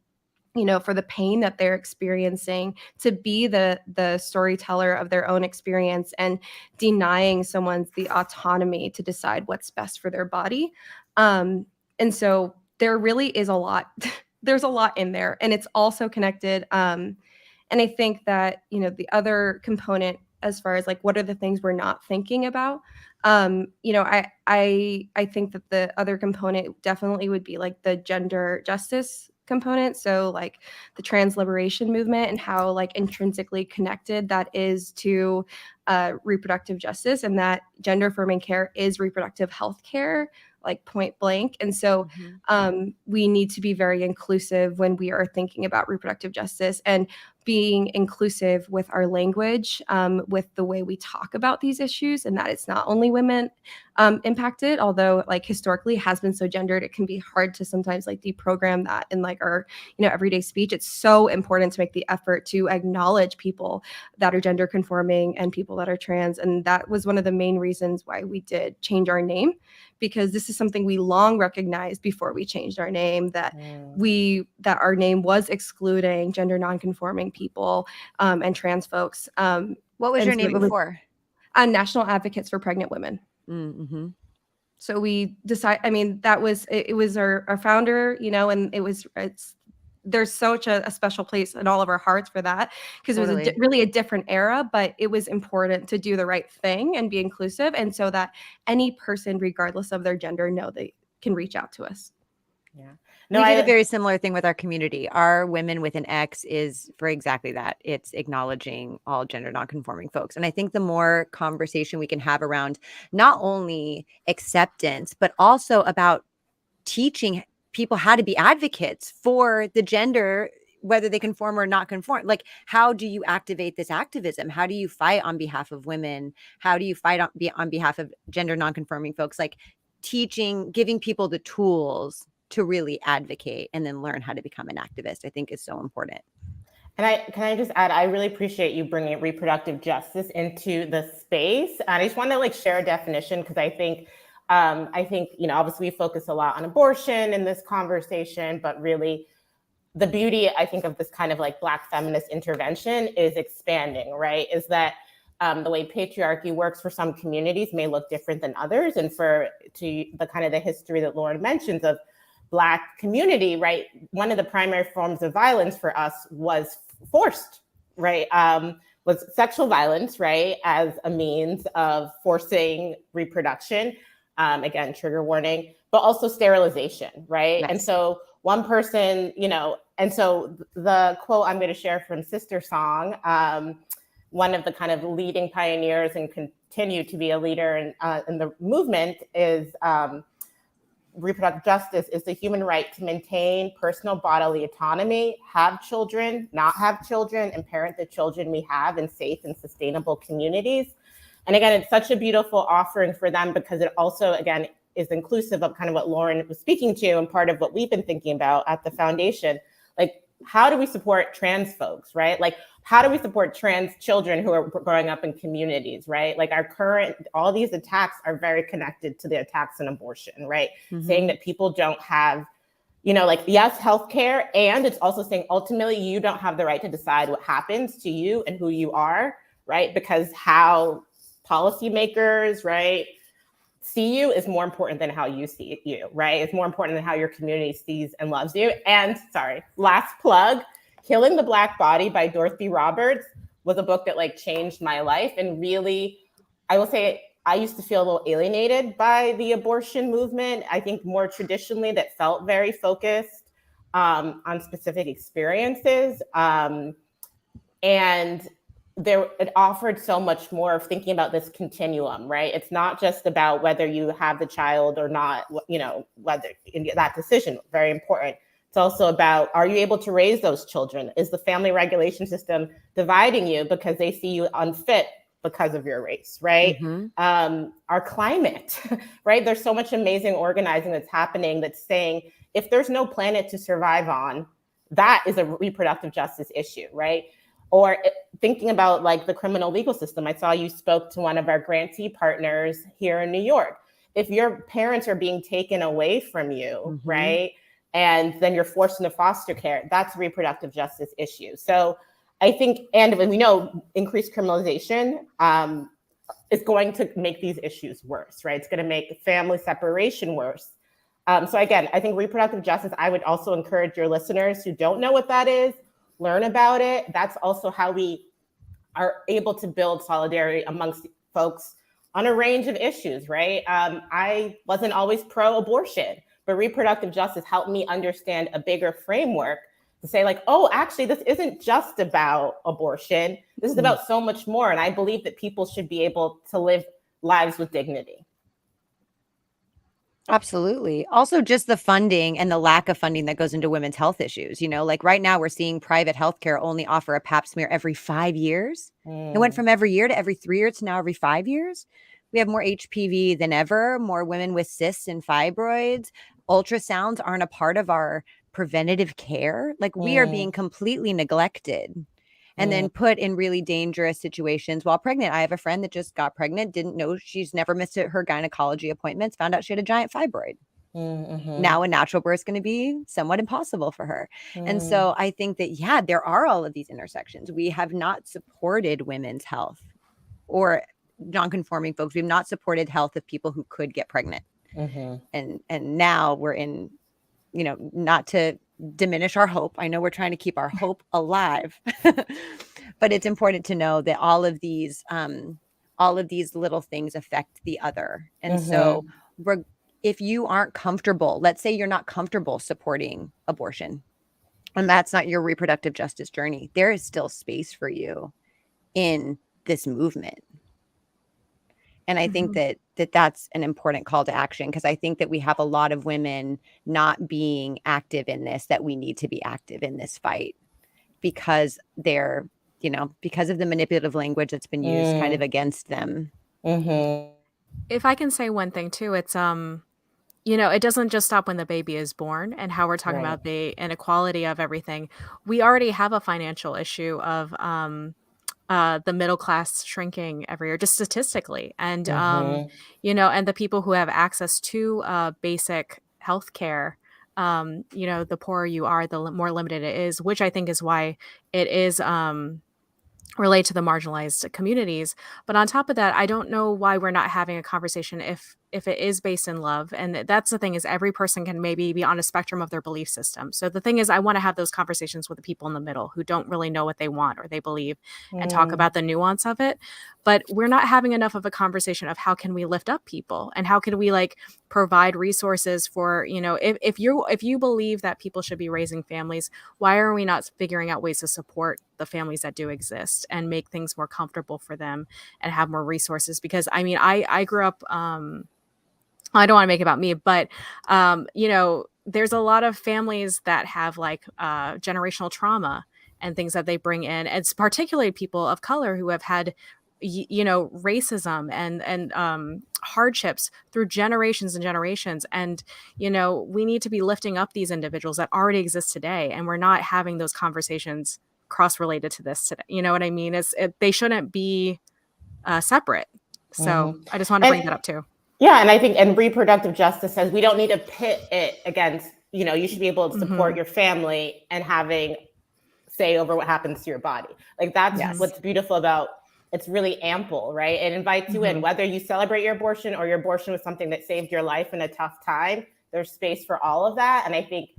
for the pain that they're experiencing, to be the storyteller of their own experience and denying someone the autonomy to decide what's best for their body. And so there really is a lot. There's a lot in there, and it's also connected. And I think that, the other component, as far as like what are the things we're not thinking about, I think that the other component definitely would be like the gender justice component. So like the trans liberation movement and how like intrinsically connected that is to reproductive justice, and that gender affirming care is reproductive health care, like point blank. And so we need to be very inclusive when we are thinking about reproductive justice, and being inclusive with our language, with the way we talk about these issues, and that it's not only women impacted, although like historically has been so gendered, it can be hard to sometimes like deprogram that in like our, everyday speech. It's so important to make the effort to acknowledge people that are gender conforming and people that are trans. And that was one of the main reasons why we did change our name, because this is something we long recognized before we changed our name, that our name was excluding gender nonconforming people and trans folks. What was your name before? National Advocates for Pregnant Women. Mm-hmm. So we decided, that was, it was our founder, and there's such a special place in all of our hearts for that, because it was really a different era, but it was important to do the right thing and be inclusive. And so that any person, regardless of their gender, know they can reach out to us. Yeah. No, we did a very similar thing with our community. Our Women with an X is for exactly that. It's acknowledging all gender nonconforming folks. And I think the more conversation we can have around not only acceptance, but also about teaching people how to be advocates for the gender, whether they conform or not conform. Like, how do you activate this activism? How do you fight on behalf of women? How do you fight on behalf of gender nonconforming folks? Like teaching, giving people the tools to really advocate and then learn how to become an activist, I think is so important. And can I just add, I really appreciate you bringing reproductive justice into the space. And I just want to like share a definition, because I think, obviously we focus a lot on abortion in this conversation, but really the beauty, I think, of this kind of like Black feminist intervention is expanding, right? Is that the way patriarchy works for some communities may look different than others. And to the kind of the history that Lauren mentions of Black community, right? One of the primary forms of violence for us was forced, right? Was sexual violence, right? As a means of forcing reproduction. Again, trigger warning, but also sterilization, right? Nice. And so one person, and so the quote I'm going to share from Sister Song, one of the kind of leading pioneers and continue to be a leader in the movement, is reproductive justice is the human right to maintain personal bodily autonomy, have children, not have children, and parent the children we have in safe and sustainable communities. And again, it's such a beautiful offering for them, because it also, again, is inclusive of kind of what Lauren was speaking to and part of what we've been thinking about at the foundation. Like, how do we support trans folks, right? Like, how do we support trans children who are growing up in communities, right? Like all these attacks are very connected to the attacks on abortion, right? Saying that people don't have, like, yes, healthcare, and it's also saying ultimately you don't have the right to decide what happens to you and who you are, right? Because how policymakers, right, see you is more important than how you see you, right? It's more important than how your community sees and loves you. And last plug, Killing the Black Body by Dorothy Roberts was a book that like changed my life. And really, I will say, I used to feel a little alienated by the abortion movement. I think more traditionally that felt very focused on specific experiences. And it offered so much more of thinking about this continuum, right? It's not just about whether you have the child or not, whether in that decision, very important. It's also about, are you able to raise those children? Is the family regulation system dividing you because they see you unfit because of your race, right? Our climate, right? There's so much amazing organizing that's happening that's saying, if there's no planet to survive on, that is a reproductive justice issue, right? Or thinking about like the criminal legal system. I saw you spoke to one of our grantee partners here in New York. If your parents are being taken away from you, right? And then you're forced into foster care, that's a reproductive justice issue. So I think, and we know increased criminalization is going to make these issues worse, right? It's going to make family separation worse. So again, I think reproductive justice, I would also encourage your listeners who don't know what that is, learn about it. That's also how we are able to build solidarity amongst folks on a range of issues, right? I wasn't always pro-abortion, but reproductive justice helped me understand a bigger framework to say like, oh, actually, this isn't just about abortion. This is about so much more. And I believe that people should be able to live lives with dignity. Absolutely. Also, just the funding and the lack of funding that goes into women's health issues. Like right now, we're seeing private healthcare only offer a pap smear every 5 years. It went from every year to every 3 years to now every 5 years. We have more HPV than ever, more women with cysts and fibroids. Ultrasounds aren't a part of our preventative care. Like we are being completely neglected. And then put in really dangerous situations while pregnant. I have a friend that just got pregnant, didn't know, she's never missed her gynecology appointments, found out she had a giant fibroid. Now a natural birth is going to be somewhat impossible for her. And so I think that, yeah, there are all of these intersections. We have not supported women's health or non-conforming folks. We've not supported health of people who could get pregnant. And now we're in, not to diminish our hope. I know we're trying to keep our hope alive, but it's important to know that all of these little things affect the other. And so if you aren't comfortable, let's say you're not comfortable supporting abortion and that's not your reproductive justice journey, there is still space for you in this movement. And I think that that's an important call to action, because I think that we have a lot of women not being active in this, that we need to be active in this fight because they're, because of the manipulative language that's been used kind of against them. If I can say one thing too, it's, it doesn't just stop when the baby is born and how we're talking about the inequality of everything. We already have a financial issue of, the middle class shrinking every year, just statistically. And, and the people who have access to basic health care, the poorer you are, the more limited it is, which I think is why it is relate to the marginalized communities. But on top of that, I don't know why we're not having a conversation if it is based in love. And that's the thing, is every person can maybe be on a spectrum of their belief system. So the thing is, I want to have those conversations with the people in the middle who don't really know what they want or they believe and talk about the nuance of it. But we're not having enough of a conversation of how can we lift up people and how can we provide resources for, if you believe that people should be raising families, why are we not figuring out ways to support the families that do exist and make things more comfortable for them and have more resources? Because I grew up, I don't want to make it about me, but there's a lot of families that have generational trauma and things that they bring in. It's particularly people of color who have had racism and hardships through generations and generations. And, we need to be lifting up these individuals that already exist today. And we're not having those conversations cross-related to this today. You know what I mean? They shouldn't be separate. So I just want to bring that up too. Yeah, and I think, and reproductive justice says we don't need to pit it against, you should be able to support your family and having say over what happens to your body. Like that's what's beautiful about it's really ample, right? It invites you in, whether you celebrate your abortion or your abortion was something that saved your life in a tough time. There's space for all of that. And I think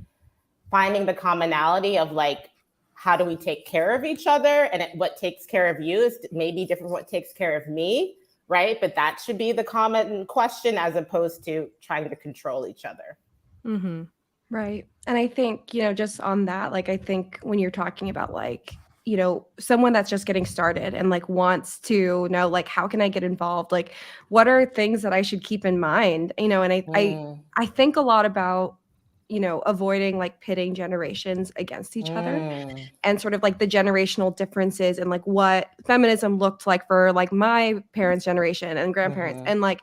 finding the commonality of like, how do we take care of each other? And what takes care of you is maybe different from what takes care of me, right? But that should be the common question as opposed to trying to control each other. Right. And I think, just on that, like, I think when you're talking about like, someone that's just getting started and like wants to know, like, how can I get involved? Like, what are things that I should keep in mind? And I think a lot about, avoiding like pitting generations against each other and sort of like the generational differences and like what feminism looked like for like my parents' generation and grandparents. And like,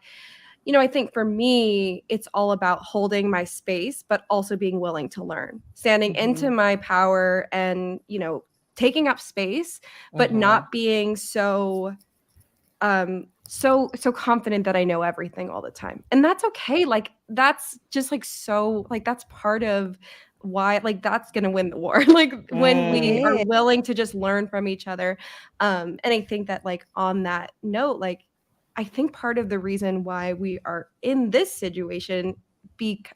I think for me, it's all about holding my space, but also being willing to learn, standing into my power and, taking up space, but not being so confident that I know everything all the time. And that's okay. Like, that's just like, so like, that's part of why, like, that's going to win the war. Like when we are willing to just learn from each other. And I think that like on that note, like, I think part of the reason why we are in this situation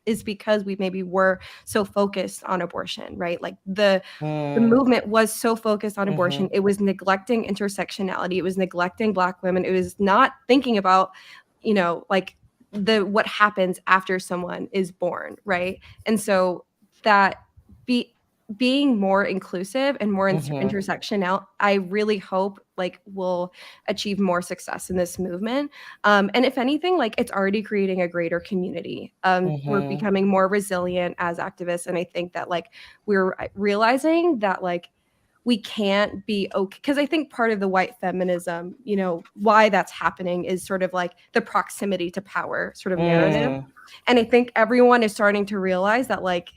is because we maybe were so focused on abortion, right? Like the movement was so focused on abortion. It was neglecting intersectionality. It was neglecting Black women. It was not thinking about, like what happens after someone is born, right? And so that being more inclusive and more intersectional, I really hope like will achieve more success in this movement. And if anything, like it's already creating a greater community. We're becoming more resilient as activists. And I think that like we're realizing that like we can't be okay. Because I think part of the white feminism, why that's happening is sort of like the proximity to power sort of narrative. And I think everyone is starting to realize that like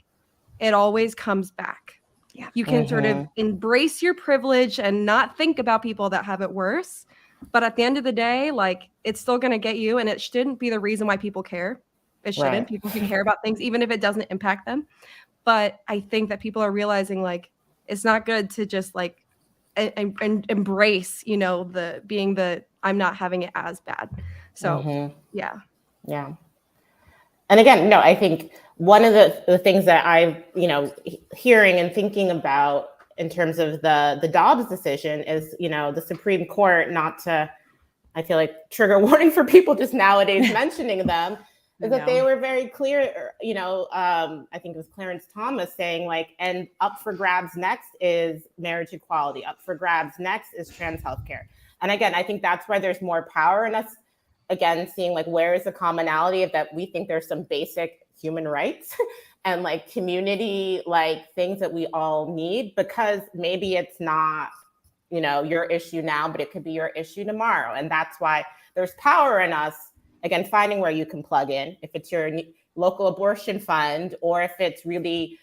it always comes back. Yeah. You can sort of embrace your privilege and not think about people that have it worse. But at the end of the day, like it's still going to get you. And it shouldn't be the reason why people care. It shouldn't. Right. People can care about things, even if it doesn't impact them. But I think that people are realizing like it's not good to just like and embrace, I'm not having it as bad. So, yeah. Yeah. And again, no, I think one of the things that I'm, hearing and thinking about in terms of the Dobbs decision is, the Supreme Court, not to, I feel like trigger warning for people just nowadays mentioning them, is that they were very clear, I think it was Clarence Thomas saying like, and up for grabs next is marriage equality, up for grabs next is trans healthcare. And again, I think that's why there's more power in us. Again, seeing like where is the commonality of that we think there's some basic human rights and like community, like things that we all need, because maybe it's not, your issue now, but it could be your issue tomorrow. And that's why there's power in us, again, finding where you can plug in, if it's your local abortion fund, or if it's really,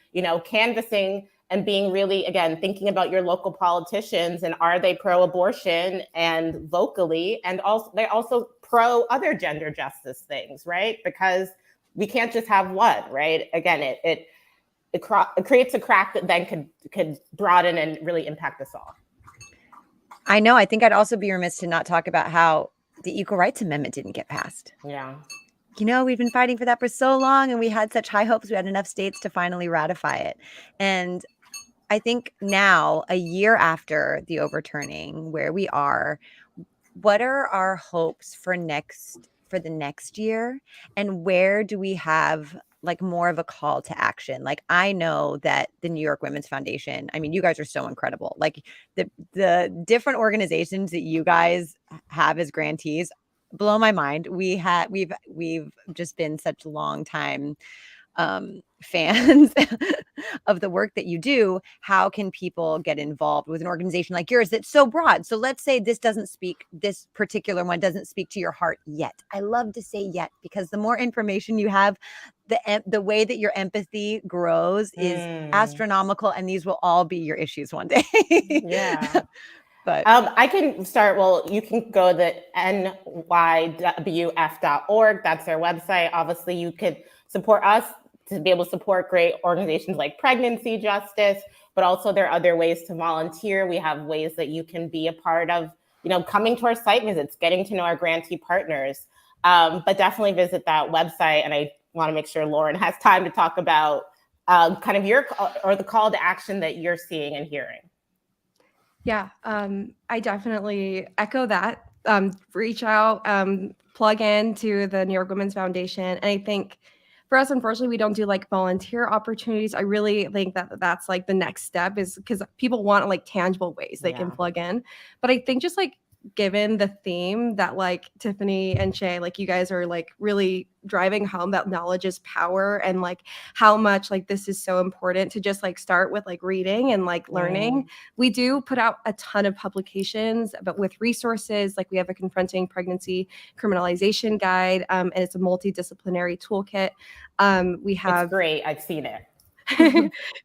canvassing and being really, again, thinking about your local politicians and are they pro-abortion and vocally, and also they also pro other gender justice things, right? Because we can't just have one, right? Again, it creates a crack that then could broaden and really impact us all. I know. I think I'd also be remiss to not talk about how the Equal Rights Amendment didn't get passed. Yeah. We've been fighting for that for so long, and we had such high hopes. We had enough states to finally ratify it. And I think now, a year after the overturning, where we are, what are our hopes for the next year? And where do we have like more of a call to action? Like, I know that the New York Women's Foundation, I mean, you guys are so incredible. Like the different organizations that you guys have as grantees blow my mind. We've just been such long time fans of the work that you do, how can people get involved with an organization like yours that's so broad? So let's say this particular one doesn't speak to your heart yet. I love to say yet, because the more information you have, the way that your empathy grows is astronomical, and these will all be your issues one day. Yeah. But I can start. Well, you can go to nywf.org. That's their website. Obviously, you could support us to be able to support great organizations like Pregnancy Justice, but also there are other ways to volunteer. We have ways that you can be a part of, coming to our site visits, getting to know our grantee partners. But definitely visit that website. And I want to make sure Lauren has time to talk about kind of the call to action that you're seeing and hearing. Yeah, I definitely echo that. Reach out, plug in to the New York Women's Foundation. And I think for us, unfortunately, we don't do like volunteer opportunities. I really think that that's like the next step, is because people want like tangible ways they can plug in. But I think just like given the theme that like Tiffany and Shea, like you guys are like really driving home that knowledge is power, and like how much like this is so important to just like start with like reading and like learning. We do put out a ton of publications, but with resources, like we have a Confronting Pregnancy Criminalization Guide, and it's a multidisciplinary toolkit. We have It's great. I've seen it.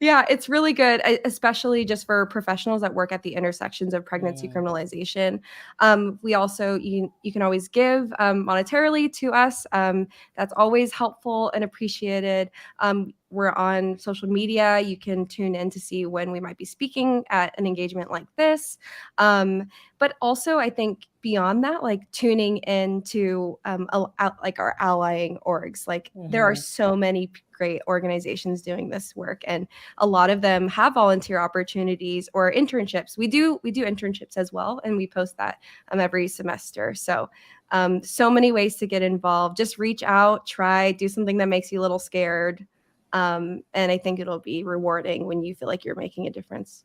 Yeah, it's really good, especially just for professionals that work at the intersections of pregnancy criminalization. We also, you can always give monetarily to us. That's always helpful and appreciated. We're on social media. You can tune in to see when we might be speaking at an engagement like this. But also, I think beyond that, like tuning into like our allying orgs, like there are so many great organizations doing this work, and a lot of them have volunteer opportunities or internships. We do internships as well, and we post that every semester. So so many ways to get involved. Just reach out, try, do something that makes you a little scared. And I think it'll be rewarding when you feel like you're making a difference.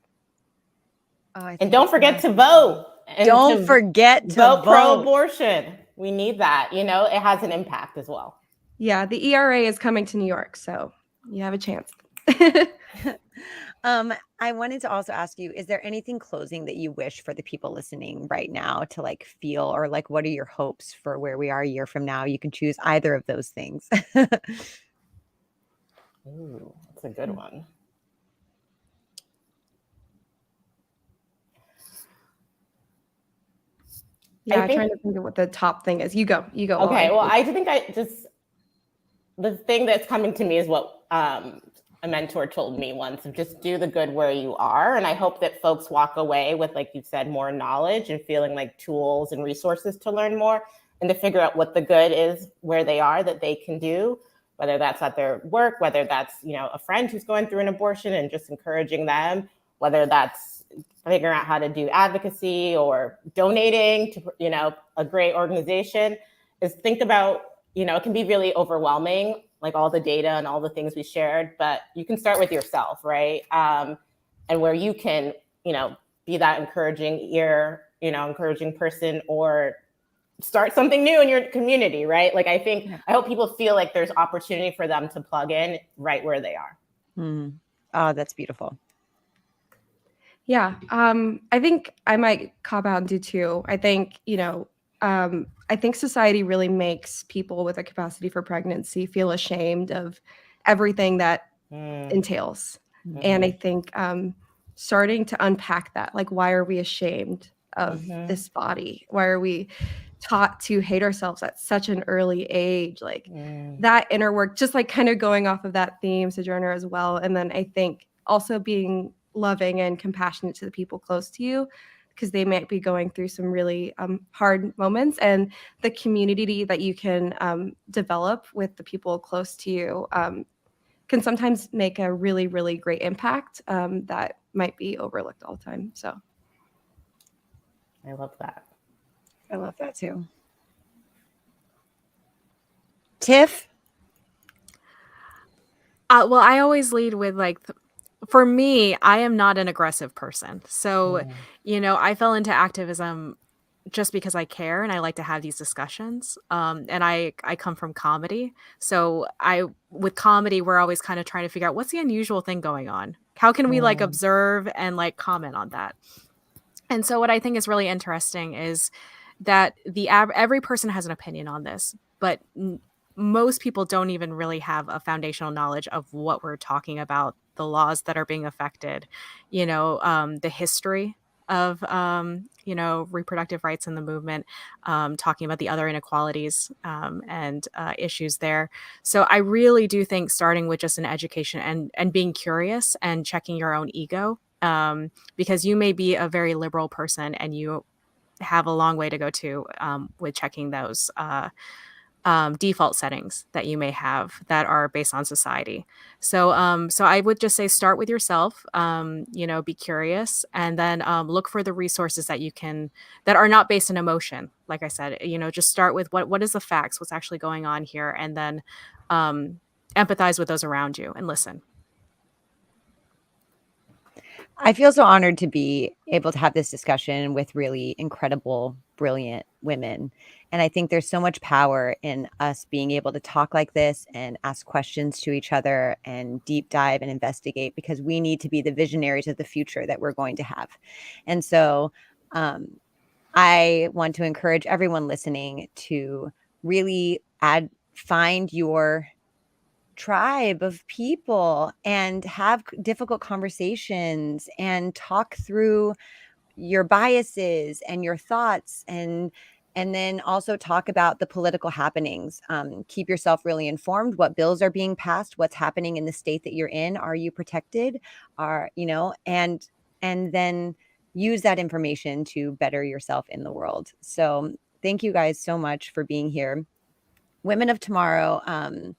And don't forget to vote. Don't forget to vote pro-abortion. We need that. It has an impact as well. Yeah, the ERA is coming to New York, so you have a chance. I wanted to also ask you, is there anything closing that you wish for the people listening right now to like feel, or like what are your hopes for where we are a year from now? You can choose either of those things. Ooh, that's a good one. Yeah, I'm trying to think of what the top thing is. You go. Okay, well, I think the thing that's coming to me is what a mentor told me once, of just do the good where you are. And I hope that folks walk away with, like you said, more knowledge and feeling like tools and resources to learn more and to figure out what the good is where they are that they can do, whether that's at their work, whether that's, a friend who's going through an abortion and just encouraging them, whether that's figuring out how to do advocacy or donating to, a great organization, is think about, it can be really overwhelming, like all the data and all the things we shared, but you can start with yourself, right? And where you can, be that encouraging ear, encouraging person, or start something new in your community, right? Like I hope people feel like there's opportunity for them to plug in right where they are. Oh, that's beautiful. Yeah, I think I might cop out and do two. I think, I think society really makes people with a capacity for pregnancy feel ashamed of everything that entails. And I think starting to unpack that, like, why are we ashamed of this body? Why are we taught to hate ourselves at such an early age? Like that inner work, just like kind of going off of that theme, Sojourner, as well. And then I think also being loving and compassionate to the people close to you, because they might be going through some really hard moments, and the community that you can develop with the people close to you can sometimes make a really, really great impact that might be overlooked all the time. So I love that. I love that too. Tiff? Well, I always lead with like, for me, I am not an aggressive person. So, I fell into activism just because I care and I like to have these discussions. And I come from comedy. So with comedy, we're always kind of trying to figure out what's the unusual thing going on. How can we like observe and like comment on that? And so what I think is really interesting is that every person has an opinion on this, but most people don't even really have a foundational knowledge of what we're talking about, the laws that are being affected, the history of, reproductive rights in the movement, talking about the other inequalities and issues there. So I really do think starting with just an education and being curious and checking your own ego, because you may be a very liberal person and you have a long way to go to with checking those default settings that you may have that are based on society. So I would just say start with yourself, be curious, and then look for the resources that are not based in emotion. Like I said, just start with what is the facts, what's actually going on here, and then empathize with those around you and listen. I feel so honored to be able to have this discussion with really incredible, brilliant women. And I think there's so much power in us being able to talk like this and ask questions to each other and deep dive and investigate, because we need to be the visionaries of the future that we're going to have. And so I want to encourage everyone listening to really find your tribe of people and have difficult conversations and talk through your biases and your thoughts, and then also talk about the political happenings. Keep yourself really informed. What bills are being passed? What's happening in the state that you're in? Are you protected? And then use that information to better yourself in the world. So thank you guys so much for being here. Women of Tomorrow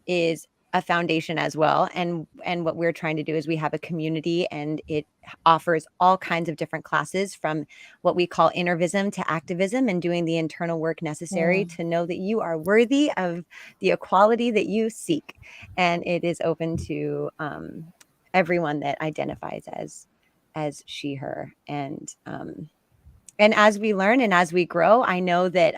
is a foundation as well, and what we're trying to do is we have a community, and it offers all kinds of different classes, from what we call innervism to activism, and doing the internal work necessary to know that you are worthy of the equality that you seek. And it is open to everyone that identifies as she, her. And as we learn and as we grow, I know that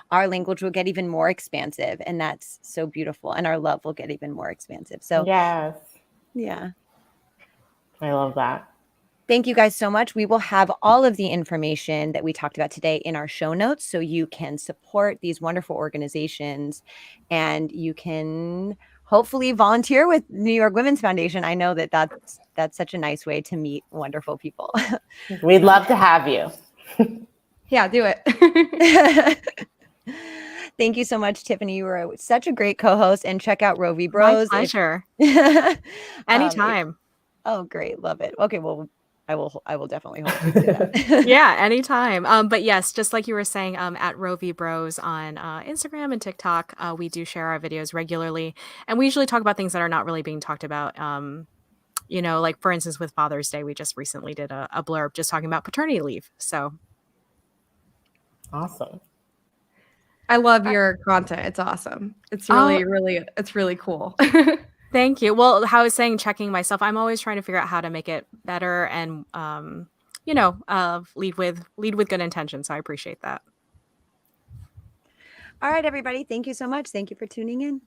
our language will get even more expansive, and that's so beautiful. And our love will get even more expansive. So yes, yeah, I love that. Thank you guys so much. We will have all of the information that we talked about today in our show notes, so you can support these wonderful organizations, and you can hopefully volunteer with New York Women's Foundation. I know that that's such a nice way to meet wonderful people. We'd love to have you. Yeah, do it. Thank you so much, Tiffany. You were such a great co-host, and check out Roe v. Bros. My pleasure. Anytime. Oh, great. Love it. Okay. Well, I will definitely hold you to that. Yeah, anytime. But yes, just like you were saying, at Roe v. Bros on Instagram and TikTok, we do share our videos regularly, and we usually talk about things that are not really being talked about. Like for instance, with Father's Day, we just recently did a blurb just talking about paternity leave. So awesome. I love your content. It's awesome. It's really cool. Thank you. Well, how I was saying, checking myself, I'm always trying to figure out how to make it better and, lead with good intention. So I appreciate that. All right, everybody. Thank you so much. Thank you for tuning in.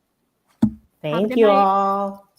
Thank you all.